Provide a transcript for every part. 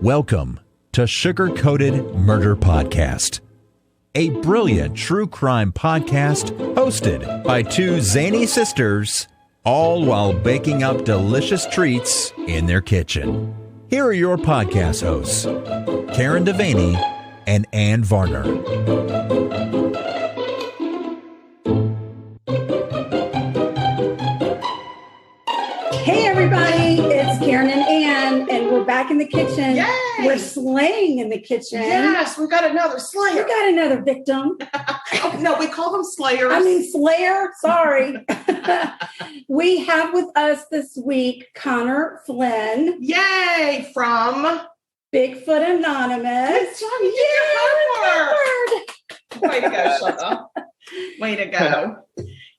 Welcome to Sugar Coated Murder Podcast, a brilliant true crime podcast hosted by two zany sisters, all while baking up delicious treats in their kitchen. Here are your podcast hosts, Karen Devaney and Ann Varner. Hey everybody, it's Karen and Ann, and we're back in the kitchen. Yay! We're slaying in the kitchen. Yes, we got another slayer. We got another victim. Oh, no, we call them slayers. I mean slayer, sorry. We have with us this week Connor Flynn. Yay, from Bigfoot Anonymous. Good job, you did your homework. Way to go, Shana. Way to go.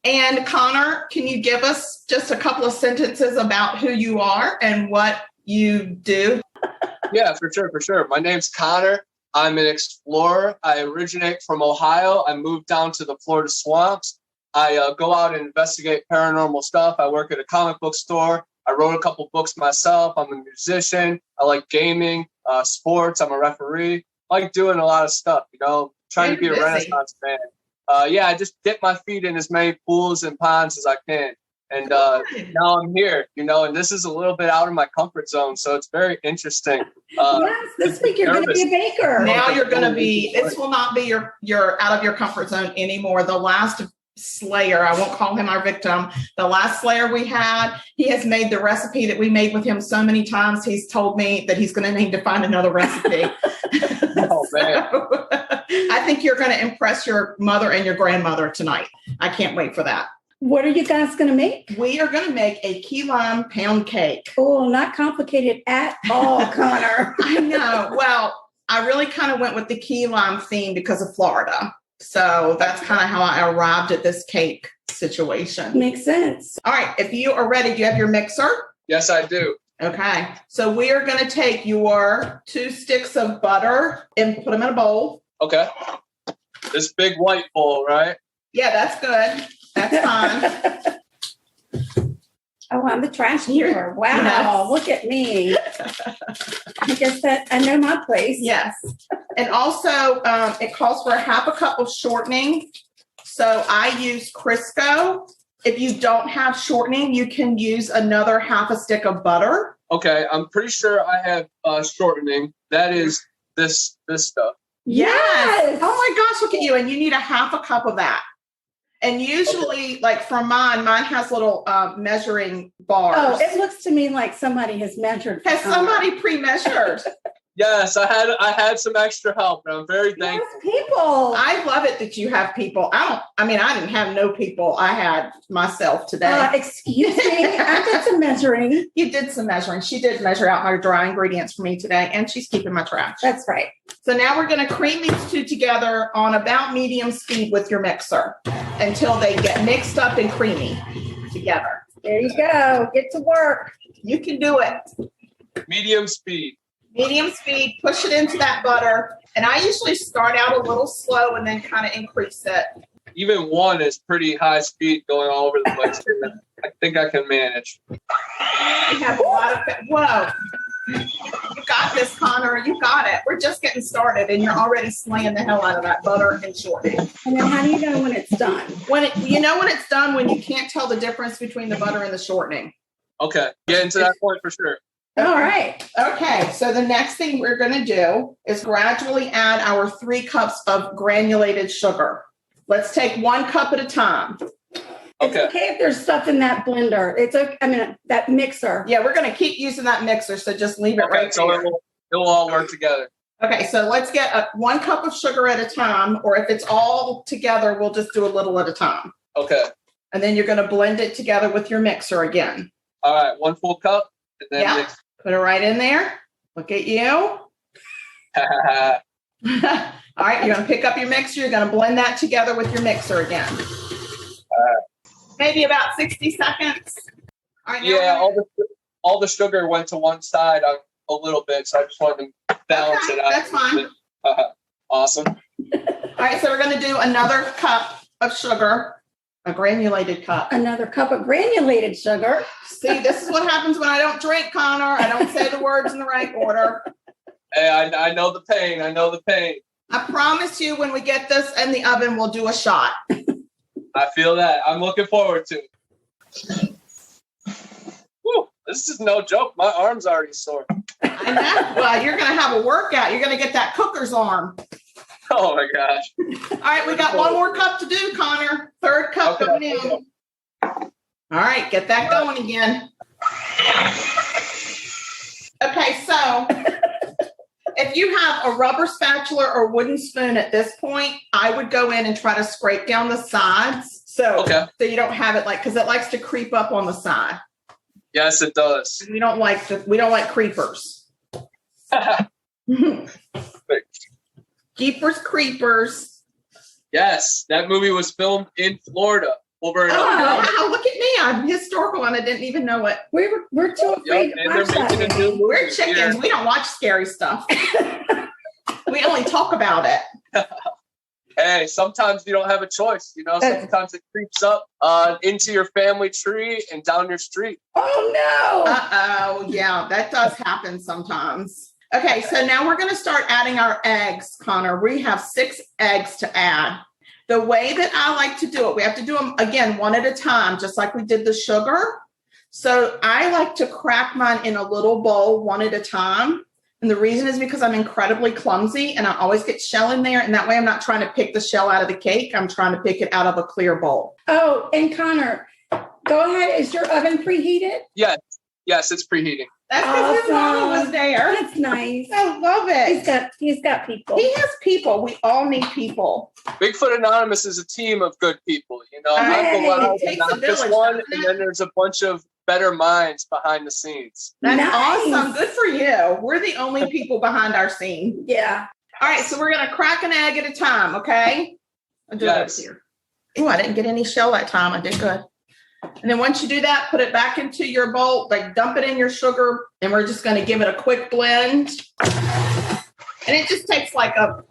And Connor, can you give us just a couple of sentences about who you are and what you do? Yeah, for sure. My name's Connor. I'm an explorer. I originate from Ohio. I moved down to the Florida swamps. I go out and investigate paranormal stuff. I work at a comic book store. I wrote a couple books myself. I'm a musician. I like gaming, sports. I'm a referee. I like doing a lot of stuff, trying to be a Renaissance man. I just dip my feet in as many pools and ponds as I can. And now I'm here, and this is a little bit out of my comfort zone. So it's very interesting. Yes, this week you're going to be a baker. Now you're going to be, this will not be your out of your comfort zone anymore. The last slayer, I won't call him our victim. The last slayer we had, he has made the recipe that we made with him so many times. He's told me that he's going to need to find another recipe. Oh, man. So, I think you're going to impress your mother and your grandmother tonight. I can't wait for that. What are you guys going to make? We are going to make a key lime pound cake. Oh, not complicated at all, Connor. I know. Well, I really kind of went with the key lime theme because of Florida. So that's kind of how I arrived at this cake situation. Makes sense. All right. If you are ready, do you have your mixer? Yes, I do. Okay. So we are going to take your 2 sticks of butter and put them in a bowl. Okay. This big white bowl, right? Yeah, that's good. That's fine. Oh, I'm the trash keeper. Wow. Yes. Look at me. I guess that I know my place. Yes. And also it calls for a half a cup of shortening. So I use Crisco. If you don't have shortening, you can use another half a stick of butter. Okay. I'm pretty sure I have shortening. That is this stuff. Yes. Oh my gosh, look at you. And you need a half a cup of that. And usually, like for mine has little measuring bars. Oh, it looks to me like somebody has measured. Has somebody pre-measured? Yes, I had some extra help, and I'm very thankful. People. I love it that you have people. I didn't have no people. I had myself today. Excuse me. I did some measuring. You did some measuring. She did measure out my dry ingredients for me today, and she's keeping my trash. That's right. So now we're going to cream these two together on about medium speed with your mixer until they get mixed up and creamy together. There you go. Get to work. You can do it. Medium speed. Medium speed, push it into that butter. And I usually start out a little slow and then kind of increase it. Even 1 is pretty high speed going all over the place. I think I can manage. We have a lot of, whoa. You got this, Connor. You got it. We're just getting started and you're already slaying the hell out of that butter and shortening. And then how do you know when it's done? When it's done, when you can't tell the difference between the butter and the shortening. Okay. Getting to that point for sure. All right. Okay. So the next thing we're going to do is gradually add our 3 cups of granulated sugar. Let's take 1 cup at a time. It's okay if there's stuff in that blender. It's okay. That mixer. Yeah, we're going to keep using that mixer. So just leave it right so there. it will all work together. Okay. So let's get 1 cup of sugar at a time, or if it's all together, we'll just do a little at a time. Okay. And then you're going to blend it together with your mixer again. All right. 1 full cup. And then mix. Put it right in there. Look at you. All right. You're going to pick up your mixer. You're going to blend that together with your mixer again. Maybe about 60 seconds. All right. Yeah. All the sugar went to one side a little bit. So I just wanted to balance it out. That's fine. Awesome. All right. So we're going to do another cup of sugar. A granulated cup. Another cup of granulated sugar. See, this is what happens when I don't drink, Connor. I don't say the words in the right order. Hey, I know the pain. I know the pain. I promise you, when we get this in the oven, we'll do a shot. I feel that. I'm looking forward to it. Whew, this is no joke. My arm's already sore. I know. Well, you're going to have a workout. You're going to get that cooker's arm. Oh, my gosh. All right, we got one more cup to do, Connor. Third cup going in. All right, get that going again. Okay, so if you have a rubber spatula or wooden spoon at this point, I would go in and try to scrape down the sides. So you don't have it because it likes to creep up on the side. Yes, it does. We don't like creepers. Jeepers Creepers. Yes, that movie was filmed in Florida. Over in wow, look at me. I'm historical and I didn't even know it. We're too afraid to watch that. We're chickens. Here. We don't watch scary stuff. We only talk about it. Hey, sometimes you don't have a choice. Sometimes it creeps up into your family tree and down your street. Oh, no. Uh-oh. Yeah, that does happen sometimes. Okay, so now we're going to start adding our eggs, Connor. We have 6 eggs to add. The way that I like to do it, we have to do them, again, one at a time, just like we did the sugar. So I like to crack mine in a little bowl one at a time. And the reason is because I'm incredibly clumsy and I always get shell in there. And that way I'm not trying to pick the shell out of the cake. I'm trying to pick it out of a clear bowl. Oh, and Connor, go ahead. Is your oven preheated? Yes, it's preheating. That's because his mama was there. That's nice. I love it. He's got people. He has people. We all need people. Bigfoot Anonymous is a team of good people. I'm the one, not just one, and then there's a bunch of better minds behind the scenes. That's awesome. Good for you. We're the only people behind our scene. Yeah. All right, so we're going to crack an egg at a time, okay? I'll do it over here. Oh, I didn't get any shell that time. I did good. And then once you do that, put it back into your bowl, dump it in your sugar, and we're just going to give it a quick blend. And it just takes about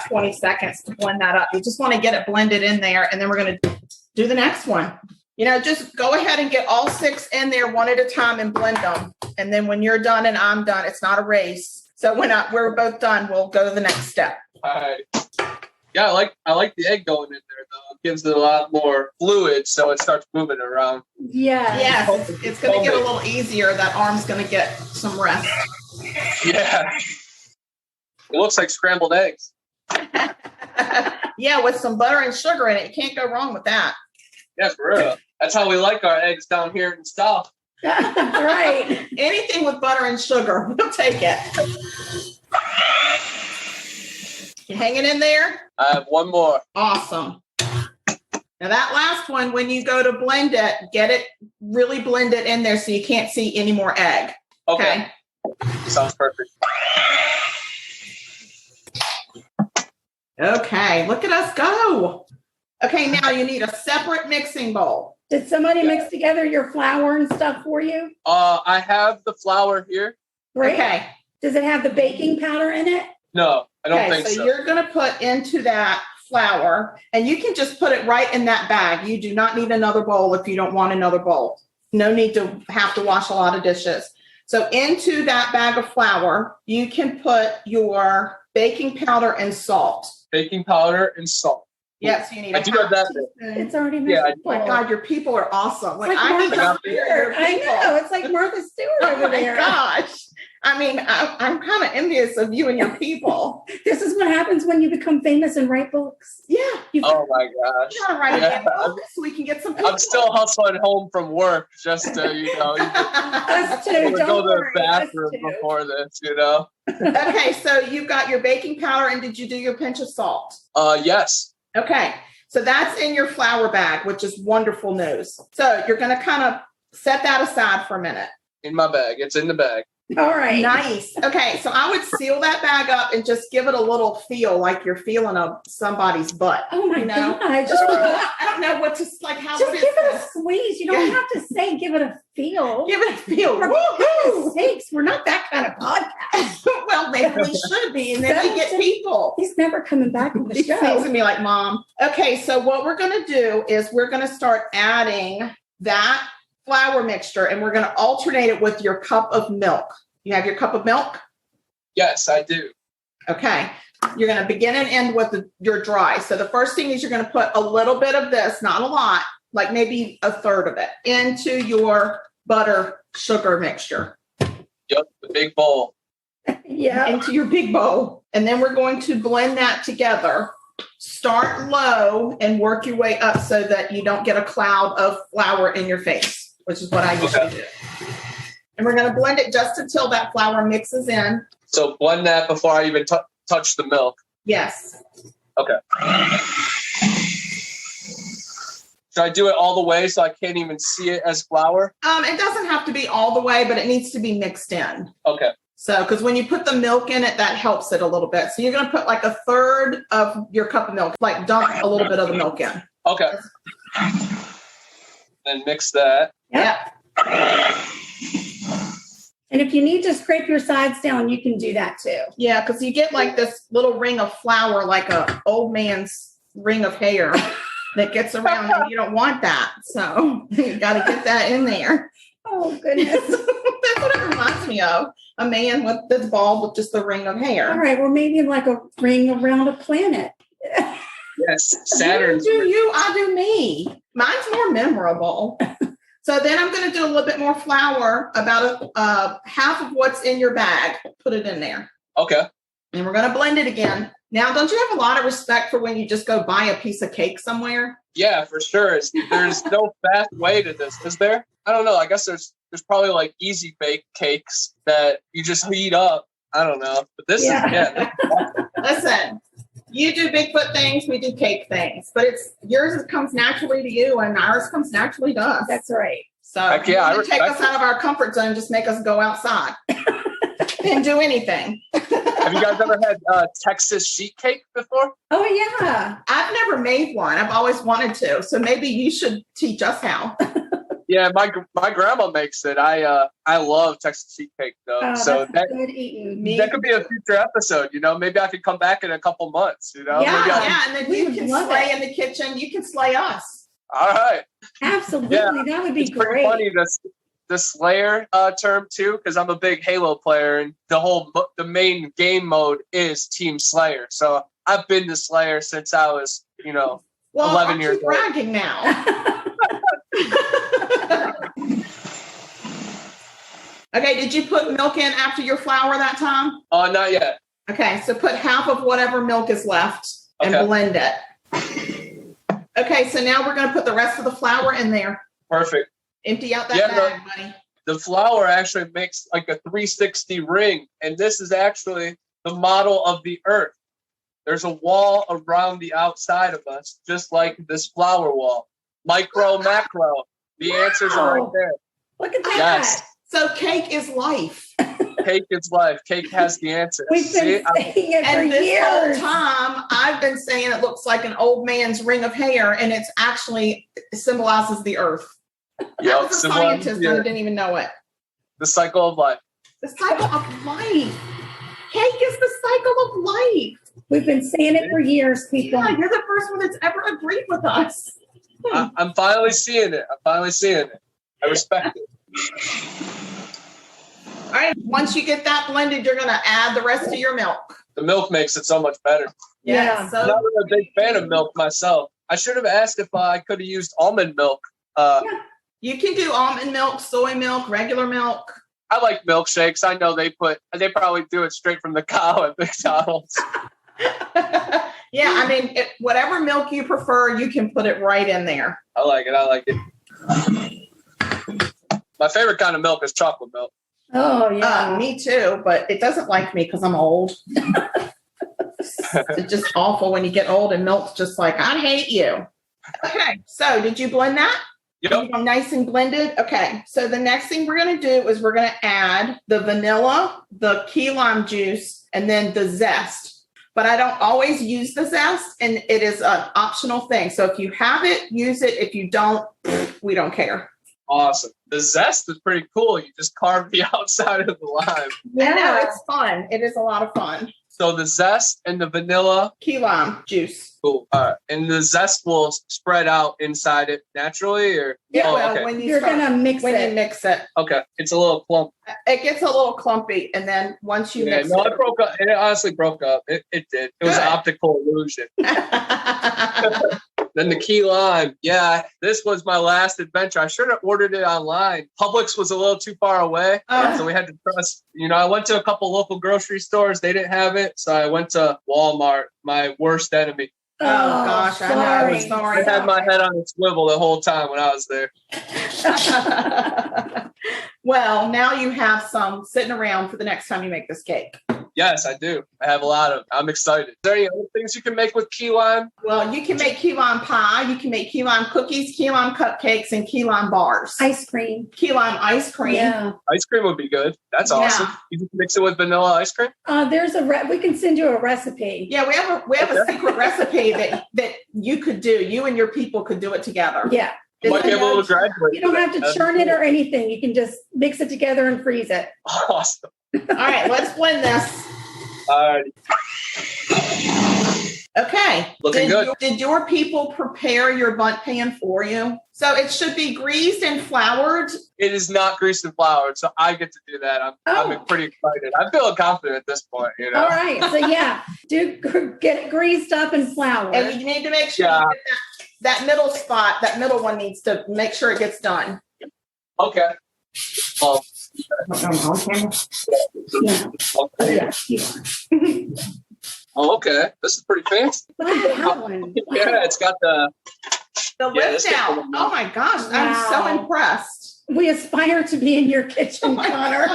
20 seconds to blend that up. You just want to get it blended in there, and then we're going to do the next one. Just go ahead and get all 6 in there one at a time and blend them. And then when you're done and I'm done, it's not a race. So when we're both done, we'll go to the next step. All right. Yeah, I like the egg going in there, though. It gives it a lot more fluid, so it starts moving around. Yeah. Yes, it's going to get a little easier. That arm's going to get some rest. Yeah. It looks like scrambled eggs. Yeah, with some butter and sugar in it. You can't go wrong with that. Yeah, for real. That's how we like our eggs down here in the South. Right. Anything with butter and sugar, we'll take it. You hanging in there? I have one more. Awesome. Now that last one, when you go to blend it, really blend it in there so you can't see any more egg. Okay. Sounds perfect. Okay, look at us go. Okay, now you need a separate mixing bowl. Did somebody mix together your flour and stuff for you? I have the flour here. Great. Okay. Does it have the baking powder in it? No, I don't think so. So you're going to put into that flour, and you can just put it right in that bag. You do not need another bowl if you don't want another bowl. No need to have to wash a lot of dishes. So into that bag of flour, you can put your baking powder and salt. Baking powder and salt. Yes, you need. I do have that. It's already mixed. Oh my God, your people are awesome. I know. It's like Martha Stewart over there. Oh my gosh. I mean, I'm kind of envious of you and your people. This is what happens when you become famous and write books. Yeah. Oh my gosh. You gotta write a book so we can get some people. I'm still hustling home from work just to, Us too. go to the bathroom before this, Okay, so you've got your baking powder, and did you do your pinch of salt? Yes. Okay, so that's in your flour bag, which is wonderful news. So you're going to kind of set that aside for a minute. In my bag. It's in the bag. All right. Nice. Okay, so I would seal that bag up and just give it a little feel like you're feeling somebody's butt. Oh my God. I don't know what to like. How just give it a squeeze. You don't have to say give it a feel. Give it a feel. For goodness sakes, we're not that kind of podcast. Well, maybe we should be, and then we get people. He's never coming back on the show. He's to me like, Mom. Okay, so what we're going to do is we're going to start adding that flour mixture, and we're going to alternate it with your cup of milk. You have your cup of milk? Yes, I do. Okay. You're going to begin and end with your dry. So the first thing is you're going to put a little bit of this, not a lot, like maybe a third of it, into your butter sugar mixture. Yep, the big bowl. Yeah. Into your big bowl. And then we're going to blend that together. Start low and work your way up so that you don't get a cloud of flour in your face, which is what I usually do. And we're going to blend it just until that flour mixes in. So blend that before I even touch the milk. Yes. Okay. Should I do it all the way so I can't even see it as flour? It doesn't have to be all the way, but it needs to be mixed in. Okay. So, because when you put the milk in it, that helps it a little bit. So you're going to put like a third of your cup of milk, like dump a little bit of the milk in. Okay. Then mix that. Yeah. And if you need to scrape your sides down, you can do that too. Yeah, because you get like this little ring of flour, like a old man's ring of hair that gets around, and you don't want that. So you got to get that in there. Oh, goodness. That's what it reminds me of. A man with that's bald with just the ring of hair. All right. Well, maybe like a ring around a planet. Yes, Saturn's. You do you, I do me. Mine's more memorable. So then I'm going to do a little bit more flour, about half of what's in your bag. Put it in there. Okay. And we're going to blend it again. Now, don't you have a lot of respect for when you just go buy a piece of cake somewhere? Yeah, for sure. There's no fast way to this, is there? I don't know. I guess there's probably like easy bake cakes that you just heat up. I don't know. But this Listen, you do Bigfoot things, we do cake things. But yours comes naturally to you and ours comes naturally to us. That's right. So Heck yeah, you take us out of our comfort zone, just make us go outside and do anything. Have you guys ever had Texas sheet cake before? Oh, yeah. I've never made one. I've always wanted to. So maybe you should teach us how. Yeah, my grandma makes it. I love Texas sheet cake though. Oh, so that's good eating. that could be a future episode. Maybe I could come back in a couple months. Yeah, and then you can slay in the kitchen. You can slay us. All right. Absolutely, that would be it's pretty great. funny the Slayer term too, because I'm a big Halo player, and the main game mode is Team Slayer. So I've been to Slayer since I was 11 years old. Bragging now. Okay, did you put milk in after your flour that time? Not yet. Okay, so put half of whatever milk is left and blend it. Okay, so now we're going to put the rest of the flour in there. Perfect. Empty out that bag, buddy. The flour actually makes like a 360 ring, and this is actually the model of the Earth. There's a wall around the outside of us, just like this flour wall. Micro, macro. The answers are right there. Look at that. Yes. So cake is life. Cake is life. Cake has the answers. We've been saying it for this years. whole time, I've been saying it looks like an old man's ring of hair, and it's actually symbolizes the earth. I was a scientist and I didn't even know it. The cycle of life. The cycle of life. Cake is the cycle of life. We've been saying it for years, people. Yeah, you're the first one that's ever agreed with us. I'm finally seeing it. I respect it. All right. Once you get that blended, you're going to add the rest of your milk. The milk makes it so much better. Yeah. So I'm not a big fan of milk myself. I should have asked if I could have used almond milk. you can do almond milk, soy milk, regular milk. I like milkshakes. I know they probably do it straight from the cow at McDonald's. Yeah, I mean, whatever milk you prefer, you can put it right in there. I like it. My favorite kind of milk is chocolate milk. Oh, yeah. Me too, but it doesn't like me because I'm old. It's just awful when you get old and milk's just like, I hate you. Okay, so did you blend that? Yep. Nice and blended. Okay, so the next thing we're going to do is we're going to add the vanilla, the key lime juice, and then the zest. But I don't always use the zest, and it is an optional thing. So if you have it, use it. If you don't, we don't care. Awesome. The zest is pretty cool. You just carve the outside of the lime. Yeah, no, it's fun. It is a lot of fun. So the zest and the vanilla. Key lime juice. Cool. All right. And the zest will spread out inside it naturally, or Yeah, oh, well, okay. when You're going to mix when it. you mix it, Okay. It's a little clump. it gets a little clumpy, and then once you mix it broke up. It honestly broke up. It did. It was an optical illusion. Then the key lime. Yeah, this was my last adventure. I should have ordered it online. Publix was a little too far away, so we had to trust. I went to a couple local grocery stores. They didn't have it, so I went to Walmart, my worst enemy. Oh gosh, I know. I'm sorry. I had my head on a swivel the whole time when I was there. Well, now you have some sitting around for the next time you make this cake. Yes, I do. I have a lot of. I'm excited. Is there any other things you can make with key lime? Well, you can make key lime pie. You can make key lime cookies, key lime cupcakes, and key lime bars. Ice cream. Key lime ice cream. Yeah. Ice cream would be good. That's awesome. You can mix it with vanilla ice cream? We can send you a recipe. Yeah, we have a secret recipe that you could do. You and your people could do it together. Yeah. You might be able to graduate. You don't have to churn it or anything. You can just mix it together and freeze it. Awesome. All right, let's blend this. All right. Okay. Looking good. Did your people prepare your bundt pan for you? So it should be greased and floured. It is not greased and floured, so I get to do that. I'm pretty excited. I'm feeling confident at this point. All right. So yeah, get it greased up and floured. And you need to make sure you get that middle spot. That middle one needs to make sure it gets done. Okay. Oh, okay. This is pretty fancy. Look at that one. Yeah, it's got the lift out. Oh my gosh, I'm so impressed. We aspire to be in your kitchen, Connor.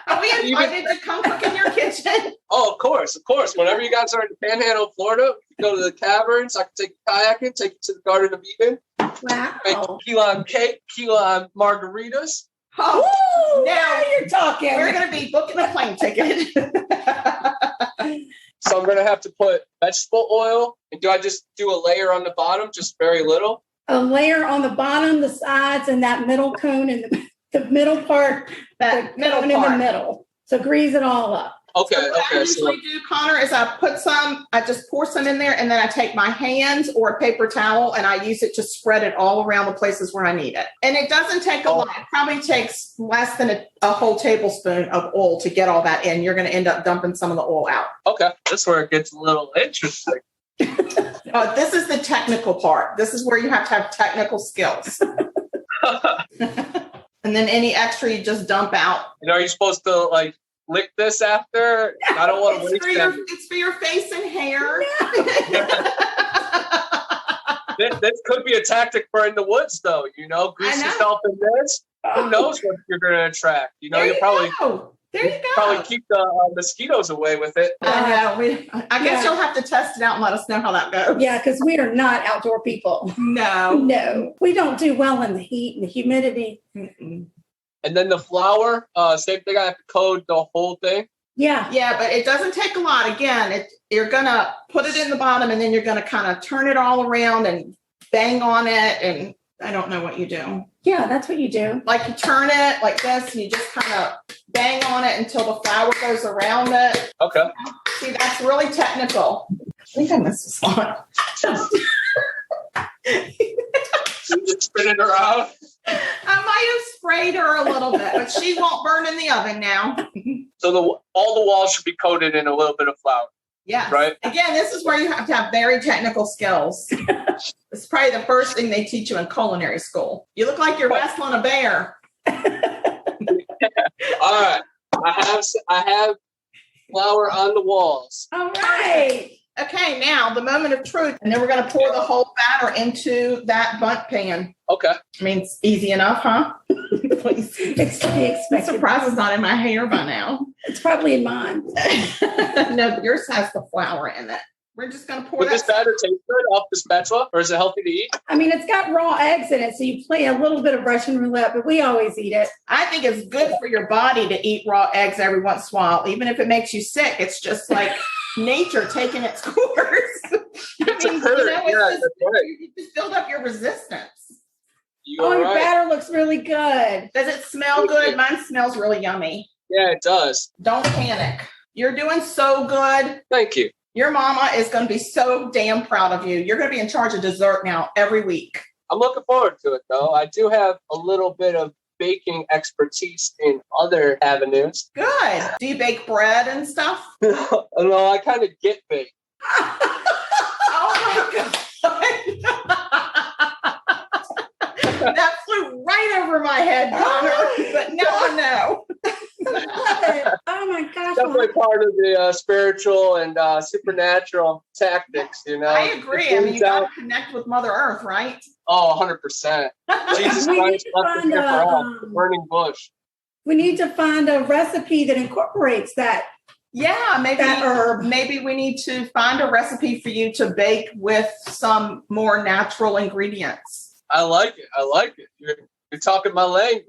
Are we invited to come cook in your kitchen? Oh, of course. Whenever you guys are in the Panhandle, Florida, you go to the caverns. I can take you kayaking, take you to the Garden of Eden. Wow. Make key lime cake, key lime margaritas. Oh, ooh, now you're talking. We're going to be booking a plane ticket. So I'm going to have to put vegetable oil. And do I just do a layer on the bottom, just very little? A layer on the bottom, the sides, and that middle cone and the middle part. That middle cone part. in the middle. So grease it all up. Okay. So what I usually do, Connor, is I just pour some in there, and then I take my hands or a paper towel and I use it to spread it all around the places where I need it. And it doesn't take a lot. It probably takes less than a whole tablespoon of oil to get all that in. You're going to end up dumping some of the oil out. Okay. That's where it gets a little interesting. This is the technical part. This is where you have to have technical skills. And then any extra you just dump out. And are you supposed to lick this after? I don't want to waste that. It's for your face and hair. This could be a tactic for in the woods, though. Grease yourself in this. Who knows what you're going to attract? You'll probably probably keep the mosquitoes away with it. I know. I guess you'll have to test it out and let us know how that goes. Yeah, because we are not outdoor people. No, we don't do well in the heat and the humidity. Mm-mm. And then the flour, same thing. I have to code the whole thing. Yeah, but it doesn't take a lot. Again, you're going to put it in the bottom and then you're going to kind of turn it all around and bang on it. And I don't know what you do. Yeah, that's what you do. Like you turn it like this and you just kind of bang on it until the flour goes around it. Okay. See, that's really technical. I think I missed a spot. Spin it around. I might have sprayed her a little bit, but she won't burn in the oven now. So all the walls should be coated in a little bit of flour. Yeah. Right. Again, this is where you have to have very technical skills. It's probably the first thing they teach you in culinary school. You look like you're wrestling a bear. All right. I have flour on the walls. All right. Okay, now the moment of truth. And then we're going to pour the whole batter into that bundt pan. Okay. I mean, it's easy enough, huh? Please. It's to be I'm expected. surprised it's not in my hair by now. It's probably in mine. No, yours has the flour in it. We're just going to pour Would that. this batter taste good off the spatula, or is it healthy to eat? I mean, it's got raw eggs in it, so you play a little bit of Russian roulette, but we always eat it. I think it's good for your body to eat raw eggs every once in a while, even if it makes you sick. It's just like nature taking its course. It's a curd. That's right. You just build up your resistance. Your batter looks really good. Does it smell good? Mine smells really yummy. Yeah, it does. Don't panic. You're doing so good. Thank you. Your mama is going to be so damn proud of you. You're going to be in charge of dessert now every week. I'm looking forward to it, though. I do have a little bit of baking expertise in other avenues. Good. Do you bake bread and stuff? No, I kind of get baked. Oh my God. That flew right over my head, Connor, but now I know. Oh my gosh. Definitely part of the spiritual and supernatural tactics, you know. I agree. I mean, you got to connect with Mother Earth, right? Oh, 100%. Jesus Christ left us here for us, the burning bush. We need to find a recipe that incorporates that. Yeah, maybe that herb. Maybe we need to find a recipe for you to bake with some more natural ingredients. I like it. You're talking my language.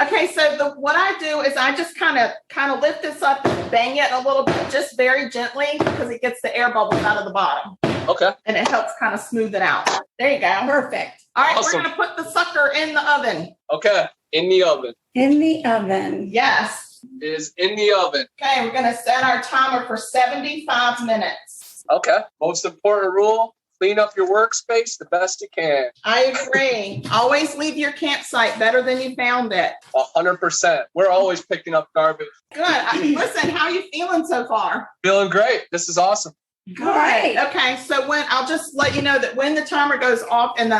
Okay, so what I do is I just kind of lift this up and bang it a little bit, just very gently, because it gets the air bubbles out of the bottom. Okay. And it helps kind of smooth it out. There you go. Perfect. All right, Awesome. We're going to put the sucker in the oven. Okay, in the oven. In the oven. Yes. It is in the oven. Okay, we're going to set our timer for 75 minutes. Okay. Most important rule, clean up your workspace the best you can. I agree. Always leave your campsite better than you found it. 100%. We're always picking up garbage. Good. Listen, how are you feeling so far? Feeling great. This is awesome. Great. Okay, so I'll just let you know that when the timer goes off and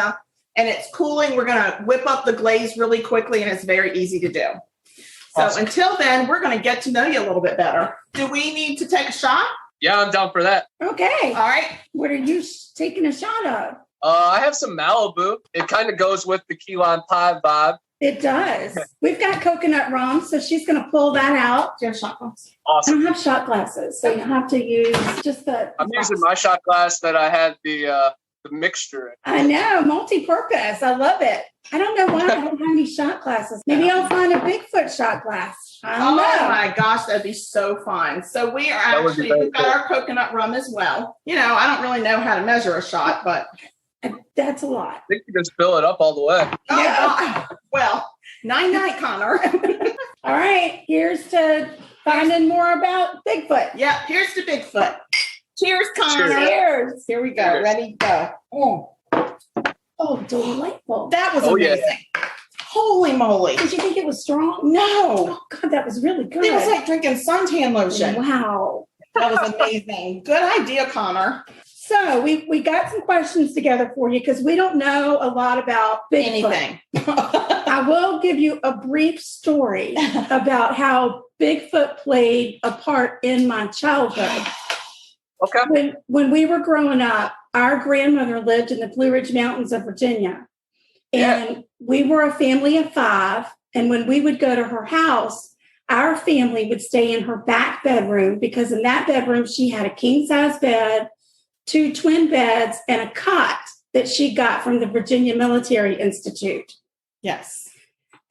it's cooling, we're going to whip up the glaze really quickly, and it's very easy to do. So Awesome. Until then, we're going to get to know you a little bit better. Do we need to take a shot? Yeah, I'm down for that. Okay. All right. What are you taking a shot of? I have some Malibu. It kind of goes with the key lime pie vibe. It does. We've got coconut rum, so she's going to pull that out. Do you have shot glass? I Awesome. don't have shot glasses, so you have to use just the. I'm using my shot glass that I had the mixture in. I know, multi-purpose. I love it. I don't know why I don't have any shot glasses. Maybe I'll find a Bigfoot shot glass. I don't know. My gosh, that'd be so fun. So we've got our coconut rum as well. You know, I don't really know how to measure a shot, but That's a lot. I think you just fill it up all the way. yeah. Well, night, Connor. All right, here's to finding more about Bigfoot. Yeah, here's to Bigfoot. Cheers, Connor. Cheers. Here we go. Cheers. Ready, go. Oh, delightful. That was Oh, yeah. amazing. Holy moly. Did you think it was strong? No. Oh, God, that was really good. It was like drinking suntan lotion. Wow. That was amazing. Good idea, Connor. So we got some questions together for you because we don't know a lot about Bigfoot. Anything. I will give you a brief story about how Bigfoot played a part in my childhood. Okay. When we were growing up, our grandmother lived in the Blue Ridge Mountains of Virginia. And we were a family of 5. And when we would go to her house, our family would stay in her back bedroom because in that bedroom, she had a king-size bed, 2 twin beds, and a cot that she got from the Virginia Military Institute. Yes.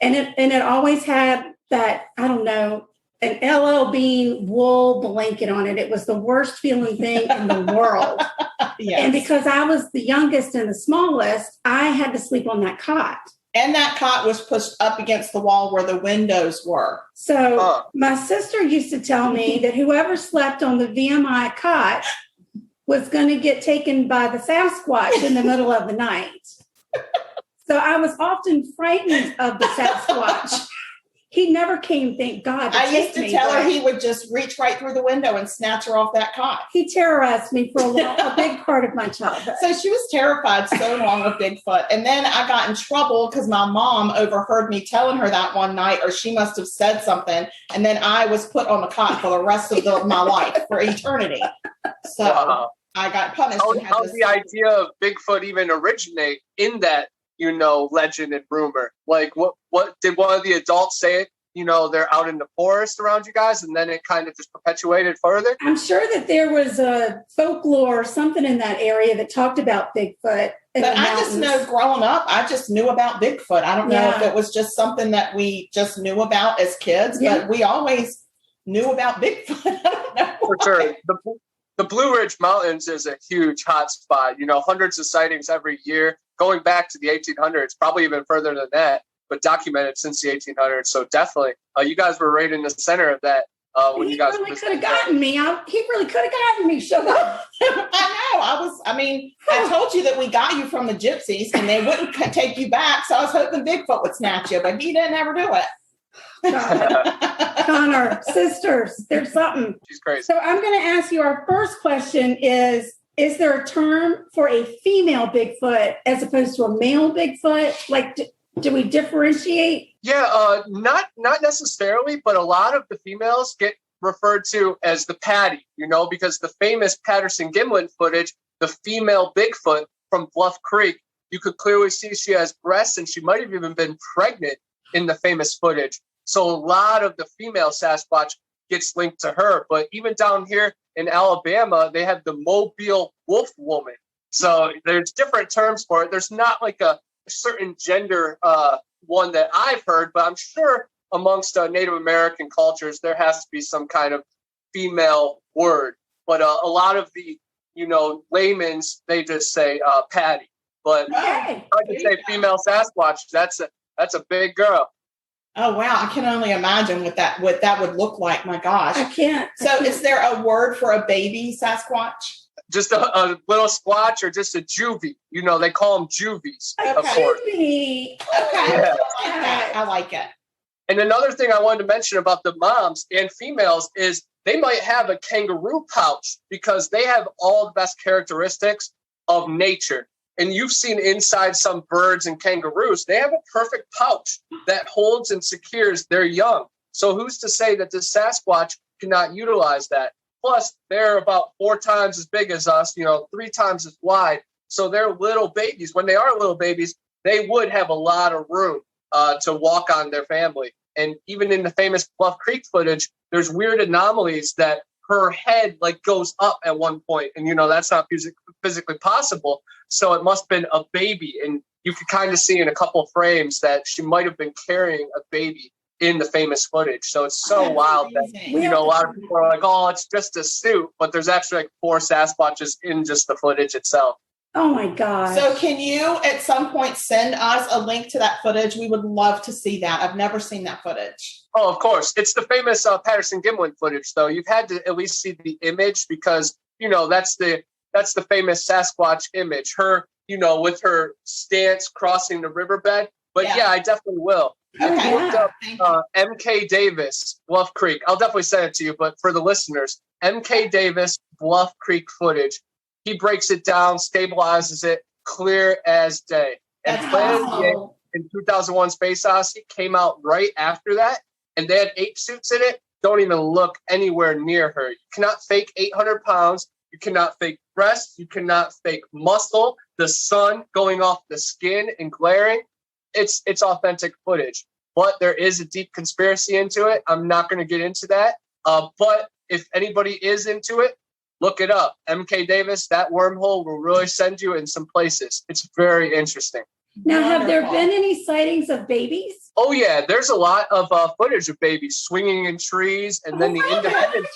And it always had that, I don't know, an LL Bean wool blanket on it. It was the worst feeling thing in the world. Yes. And because I was the youngest and the smallest, I had to sleep on that cot. And that cot was pushed up against the wall where the windows were. So my sister used to tell me that whoever slept on the VMI cot was going to get taken by the Sasquatch in the middle of the night. So I was often frightened of the Sasquatch. He never came, thank God. I used to tell her he would just reach right through the window and snatch her off that cot. He terrorized me for a big part of my childhood. So she was terrified so long of Bigfoot. And then I got in trouble because my mom overheard me telling her that one night, or she must have said something. And then I was put on the cot for the rest of my life, for eternity. So I got punished. How did the idea of Bigfoot even originate in that, legend and rumor? Like, what did one of the adults say? They're out in the forest around you guys, and then it kind of just perpetuated further? I'm sure that there was a folklore or something in that area that talked about Bigfoot. But I just know growing up, I just knew about Bigfoot. I don't know if it was just something that we just knew about as kids, but we always knew about Bigfoot. I don't know For sure. The Blue Ridge Mountains is a huge hot spot. Hundreds of sightings every year, going back to the 1800s, probably even further than that, but documented since the 1800s. So definitely, you guys were right in the center of that when He you guys really could have gotten me. He really could have gotten me. Shut up. I told you that we got you from the gypsies and they wouldn't take you back. So I was hoping Bigfoot would snatch you, but he didn't ever do it. Connor, sisters, there's something. She's crazy. So I'm going to ask you, our first question is there a term for a female Bigfoot as opposed to a male Bigfoot? Like, do we differentiate? Yeah, not necessarily, but a lot of the females get referred to as the Patty, because the famous Patterson-Gimlin footage, the female Bigfoot from Bluff Creek, you could clearly see she has breasts and she might have even been pregnant in the famous footage. So a lot of the female Sasquatch gets linked to her. But even down here in Alabama, they have the Mobile Wolf Woman. So there's different terms for it. There's not like a certain gender one that I've heard, but I'm sure amongst Native American cultures, there has to be some kind of female word. But a lot of the, layman's, they just say Patty. But Okay. I can say female Sasquatch. That's a big girl. Oh, wow. I can only imagine what that would look like. My gosh. I can't. Is there a word for a baby Sasquatch? Just a little squatch or just a juvie. They call them juvies, of course. Juvie. Okay. Yeah. I like it. And another thing I wanted to mention about the moms and females is they might have a kangaroo pouch because they have all the best characteristics of nature. And you've seen inside some birds and kangaroos, they have a perfect pouch that holds and secures their young. So who's to say that the Sasquatch cannot utilize that? Plus, they're about 4 times as big as us, 3 times as wide. So they're little babies. When they are little babies, they would have a lot of room to walk on their family. And even in the famous Bluff Creek footage, there's weird anomalies that her head goes up at one point. And, that's not physically possible. So it must have been a baby. And you could kind of see in a couple of frames that she might have been carrying a baby in the famous footage. So it's so wild that, a lot of people are like, oh, it's just a suit. But there's actually 4 Sasquatches in just the footage itself. Oh, my God. So can you at some point send us a link to that footage? We would love to see that. I've never seen that footage. Oh, of course. It's the famous Patterson-Gimlin footage, though. You've had to at least see the image because, that's the famous Sasquatch image. Her, with her stance crossing the riverbed. But yeah I definitely will. Okay. If you looked up M.K. Davis, Bluff Creek, I'll definitely send it to you. But for the listeners, M.K. Davis, Bluff Creek footage, he breaks it down, stabilizes it, clear as day. And Flynn in 2001 Space Odyssey came out right after that, and they had ape suits in it. Don't even look anywhere near her. You cannot fake 800 pounds. You cannot fake breasts. You cannot fake muscle. The sun going off the skin and glaring. It's authentic footage. But there is a deep conspiracy into it. I'm not going to get into that. But if anybody is into it, look it up. M.K. Davis, that wormhole will really send you in some places. It's very interesting. Now, have there been any sightings of babies? Oh, yeah. There's a lot of footage of babies swinging in trees. And then the Independence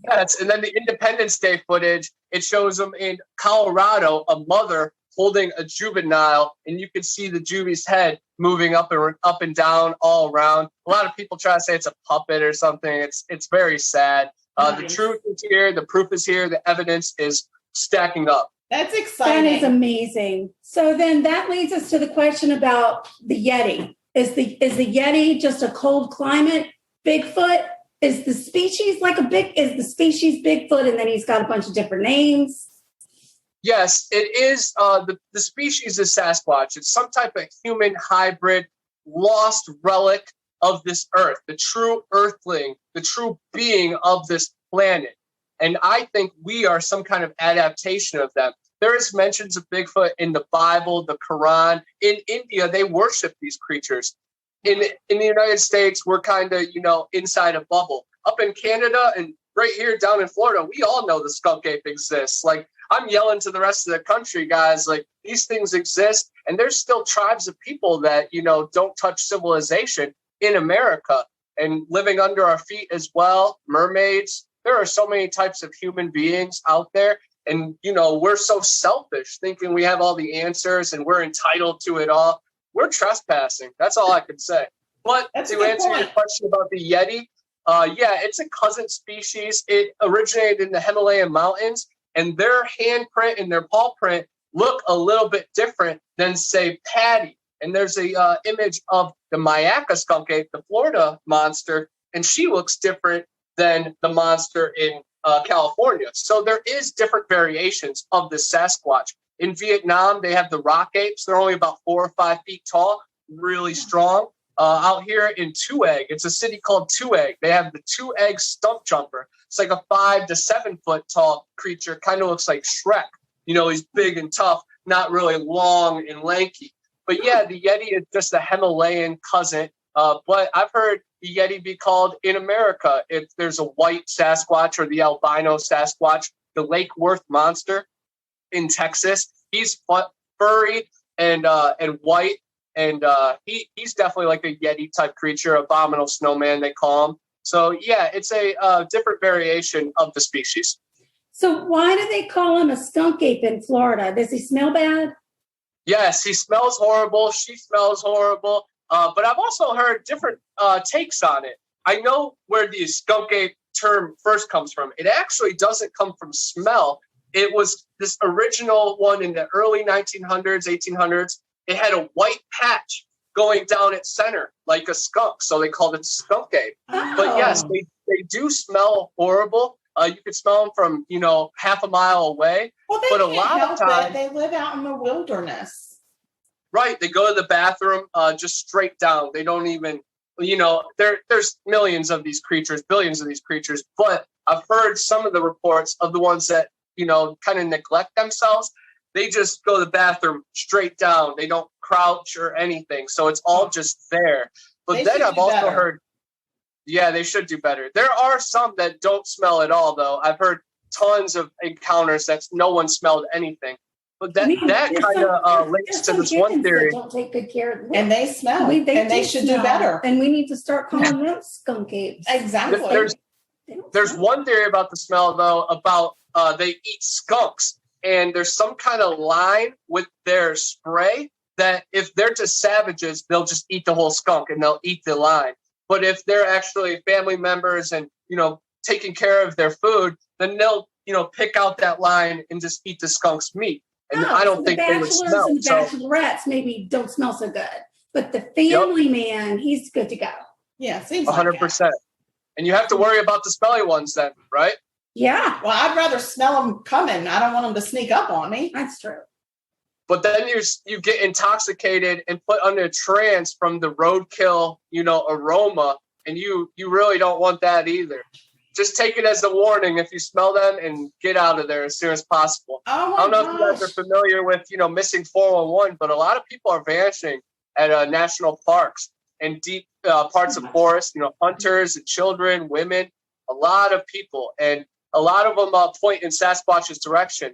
Yes, and then the Independence Day footage, it shows them in Colorado, a mother holding a juvenile, and you can see the juvie's head moving up and down all around. A lot of people try to say it's a puppet or something. It's very sad. Nice. The truth is here. The proof is here. The evidence is stacking up. That's exciting. That is amazing. So then that leads us to the question about the Yeti. Is the Yeti just a cold climate Bigfoot? Is the species Bigfoot, and then he's got a bunch of different names? Yes, it is. The species is Sasquatch. It's some type of human hybrid, lost relic of this earth, the true earthling, the true being of this planet. And I think we are some kind of adaptation of them. There is mentions of Bigfoot in the Bible, the Quran. In India, they worship these creatures. In the United States, we're kind of, inside a bubble. Up in Canada and right here down in Florida, we all know the skunk ape exists. Like, I'm yelling to the rest of the country, guys, like, these things exist. And there's still tribes of people that, don't touch civilization in America and living under our feet as well. Mermaids. There are so many types of human beings out there. And, we're so selfish thinking we have all the answers and we're entitled to it all. We're trespassing. That's all I can say. But That's a to good answer your point. question about the Yeti, it's a cousin species. It originated in the Himalayan mountains, and their handprint and their paw print look a little bit different than, say, Patty. And there's a image of the Mayaca skunk ape, the Florida monster, and she looks different than the monster in California. So there is different variations of the Sasquatch. In Vietnam, they have the rock apes. They're only about 4 or 5 feet tall, really strong. Out here in Tueg, it's a city called Tueg. They have the Tueg stump jumper. It's like a 5 to 7 foot tall creature. Kind of looks like Shrek. He's big and tough, not really long and lanky. But yeah, the Yeti is just a Himalayan cousin. But I've heard the Yeti be called in America if there's a white Sasquatch or the albino Sasquatch, the Lake Worth monster in Texas. He's furry and white. And he's definitely like a Yeti type creature, abominable snowman, they call him. So, yeah, it's a different variation of the species. So why do they call him a skunk ape in Florida? Does he smell bad? Yes, he smells horrible. She smells horrible. But I've also heard different takes on it. I know where the skunk ape term first comes from. It actually doesn't come from smell. It was this original one in the early 1900s, 1800s. It had a white patch going down its center like a skunk. So they called it skunk ape. Oh. But yes, they do smell horrible. You could smell them from, half a mile away. Well, they but a can't lot help of times, it. They live out in the wilderness. right, they go to the bathroom just straight down. They don't even, there's millions of these creatures, billions of these creatures. But I've heard some of the reports of the ones that, kind of neglect themselves. They just go to the bathroom straight down. They don't crouch or anything. So it's all just there. But then I've also heard, yeah, they should do better. There are some that don't smell at all, though. I've heard tons of encounters that no one smelled anything. But that kind of links to this one theory. Don't take good care of them. And they smell. They should do better. And we need to start calling them skunk apes. Exactly. There's one theory about the smell, though, about they eat skunks. And there's some kind of line with their spray that if they're just savages, they'll just eat the whole skunk and they'll eat the line. But if they're actually family members and, taking care of their food, then they'll, pick out that line and just eat the skunk's meat. And I don't think they would smell. And the bachelorettes maybe don't smell so good. But the family man, he's good to go. Yeah, seems 100%. And you have to worry about the smelly ones then, right? Yeah. Well, I'd rather smell them coming. I don't want them to sneak up on me. That's true. But then you get intoxicated and put under a trance from the roadkill, aroma, and you really don't want that either. Just take it as a warning if you smell them and get out of there as soon as possible. Oh, I don't know if you guys are familiar with, missing 411, but a lot of people are vanishing at national parks and deep parts of forest, hunters and children, women, a lot of people. And a lot of them point in Sasquatch's direction.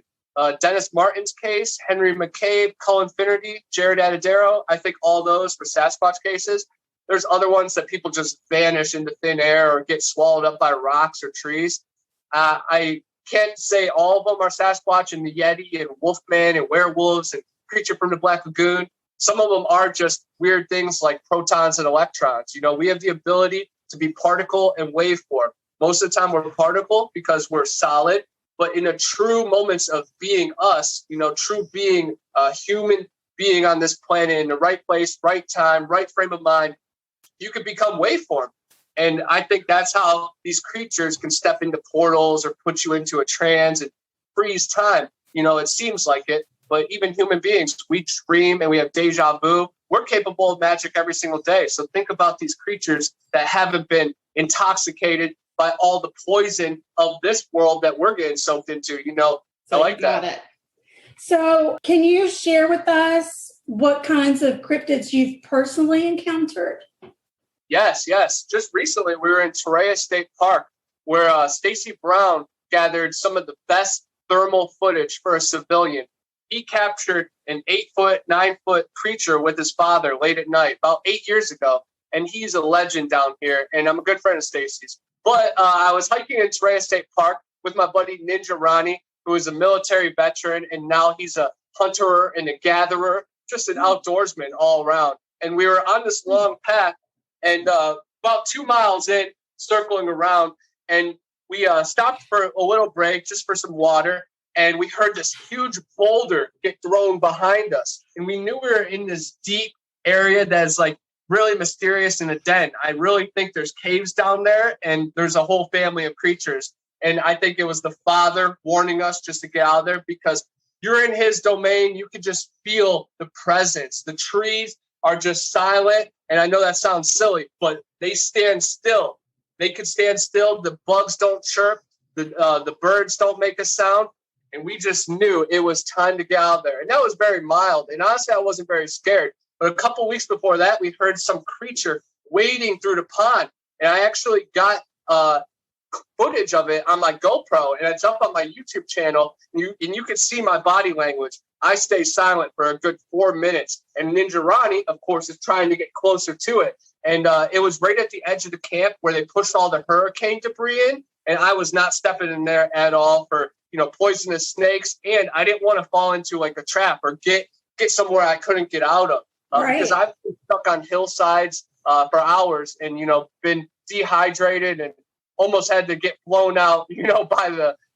Dennis Martin's case, Henry McCabe, Cullen Finnerty, Jared Adadero, I think all those for Sasquatch cases. There's other ones that people just vanish into thin air or get swallowed up by rocks or trees. I can't say all of them are Sasquatch and the Yeti and Wolfman and werewolves and Creature from the Black Lagoon. Some of them are just weird things like protons and electrons. We have the ability to be particle and waveform. Most of the time we're particle because we're solid, but in a true moments of being us, true being a human being on this planet in the right place, right time, right frame of mind, you could become waveform. And I think that's how these creatures can step into portals or put you into a trance and freeze time. It seems like it, but even human beings, we dream and we have deja vu. We're capable of magic every single day. So think about these creatures that haven't been intoxicated by all the poison of this world that we're getting soaked into, I like that. So can you share with us what kinds of cryptids you've personally encountered? Yes. Just recently, we were in Torreya State Park where Stacy Brown gathered some of the best thermal footage for a civilian. He captured an 8-foot, 9-foot creature with his father late at night, about 8 years ago. And he's a legend down here. And I'm a good friend of Stacy's. But I was hiking in Torreya State Park with my buddy Ninja Ronnie, who is a military veteran. And now he's a hunter and a gatherer, just an outdoorsman all around. And we were on this long path And about 2 miles in, circling around, and we stopped for a little break just for some water. And we heard this huge boulder get thrown behind us. And we knew we were in this deep area that's like really mysterious in a den. I really think there's caves down there, and there's a whole family of creatures. And I think it was the father warning us just to get out of there, because you're in his domain. You could just feel the presence. The trees are just silent. And I know that sounds silly, but they stand still. They could stand still. The bugs don't chirp. The birds don't make a sound. And we just knew it was time to get out there. And that was very mild. And honestly, I wasn't very scared. But a couple of weeks before that, we heard some creature wading through the pond. And I actually got footage of it on my GoPro. And it's up on my YouTube channel. And you can see my body language. I stay silent for a good 4 minutes. And Ninja Ronnie, of course, is trying to get closer to it. And it was right at the edge of the camp where they pushed all the hurricane debris in. And I was not stepping in there at all for, poisonous snakes. And I didn't want to fall into like a trap or get somewhere I couldn't get out of. Because I've been stuck on hillsides for hours and, been dehydrated and almost had to get flown out,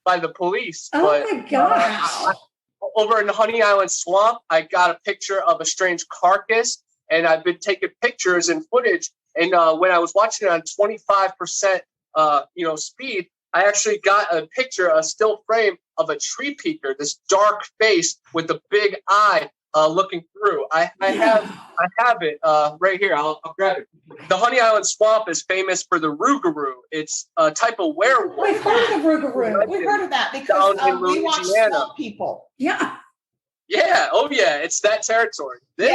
by the police. My gosh. Over in the Honey Island swamp, I got a picture of a strange carcass, and I've been taking pictures and footage. And when I was watching it on 25%, speed, I actually got a picture, a still frame of a tree peeker, this dark face with a big eye looking through. I have it right here. I'll grab it. The Honey Island swamp is famous for the rougarou. It's a type of werewolf. We've heard of the rougarou. We've heard of that because we watch Swamp People. Yeah. Yeah. Oh, yeah. It's that territory. They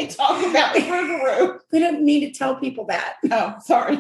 talk about the rougarou. We don't need to tell people that. Oh, sorry.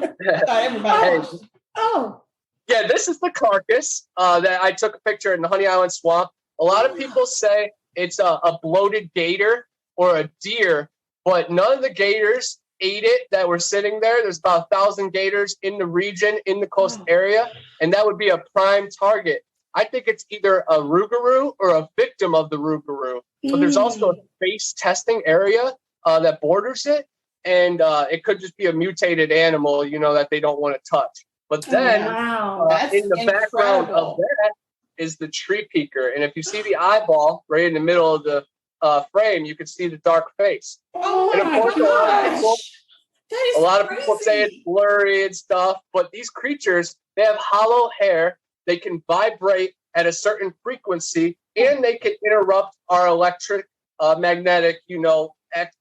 Everybody. Oh. Yeah, this is the carcass that I took a picture in the Honey Island swamp. A lot of people say it's a bloated gator or a deer, but none of the gators ate it that were sitting there. There's about 1,000 gators in the region, in the coast area, and that would be a prime target. I think it's either a rougarou or a victim of the rougarou. But there's also a face testing area that borders it, and it could just be a mutated animal, that they don't want to touch. But then in the background of that is the tree peeker. And if you see the eyeball right in the middle of the frame, you can see the dark face. Oh, and of course, a lot of people say it's blurry and stuff, but these creatures, they have hollow hair. They can vibrate at a certain frequency, and they can interrupt our electric magnetic,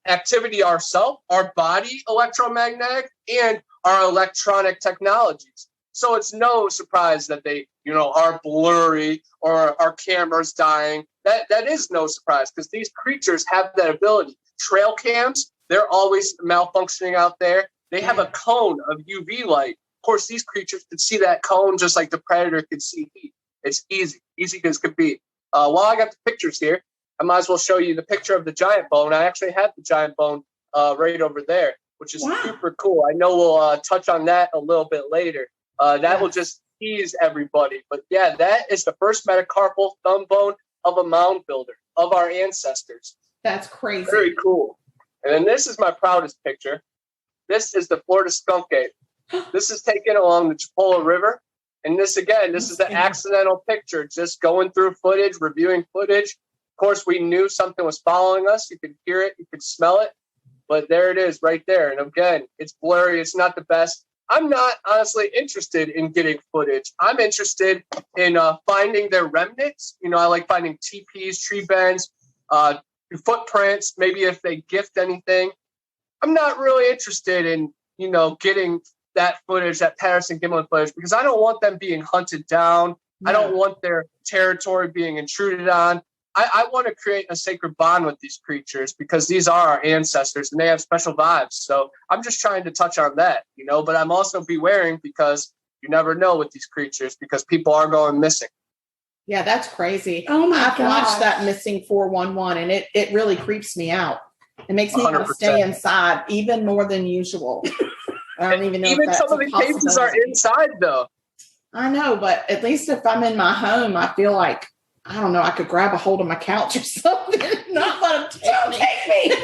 activity ourselves, our body electromagnetic, and our electronic technologies. So it's no surprise that they, are blurry or our camera's dying. That is no surprise because these creatures have that ability. Trail cams, they're always malfunctioning out there. They have a cone of UV light. Of course, these creatures can see that cone just like the predator can see heat. It's easy as could be. While I got the pictures here, I might as well show you the picture of the giant bone. I actually have the giant bone right over there, which is super cool. I know we'll touch on that a little bit later. That will just tease everybody. But yeah, that is the first metacarpal thumb bone of a mound builder, of our ancestors. That's crazy. Very cool. And then this is my proudest picture. This is the Florida skunk ape. This is taken along the Chipola River. And this is the accidental picture, just going through footage, reviewing footage. Of course, we knew something was following us. You could hear it. You could smell it. But there it is right there. And again, it's blurry. It's not the best. I'm not honestly interested in getting footage. I'm interested in finding their remnants. I like finding teepees, tree bends, footprints, maybe if they gift anything. I'm not really interested in, getting that footage, that Patterson Gimlin footage, because I don't want them being hunted down. Yeah. I don't want their territory being intruded on. I want to create a sacred bond with these creatures because these are our ancestors and they have special vibes. So I'm just trying to touch on that, but I'm also bewaring because you never know with these creatures because people are going missing. Yeah, that's crazy. Oh my I've watched that Missing 411 and it really creeps me out. It makes me want to stay inside even more than usual. I don't even know even if that's some of the cases are inside though. I know, but at least if I'm in my home, I feel like, I don't know, I could grab a hold of my couch or something. Not let them take me.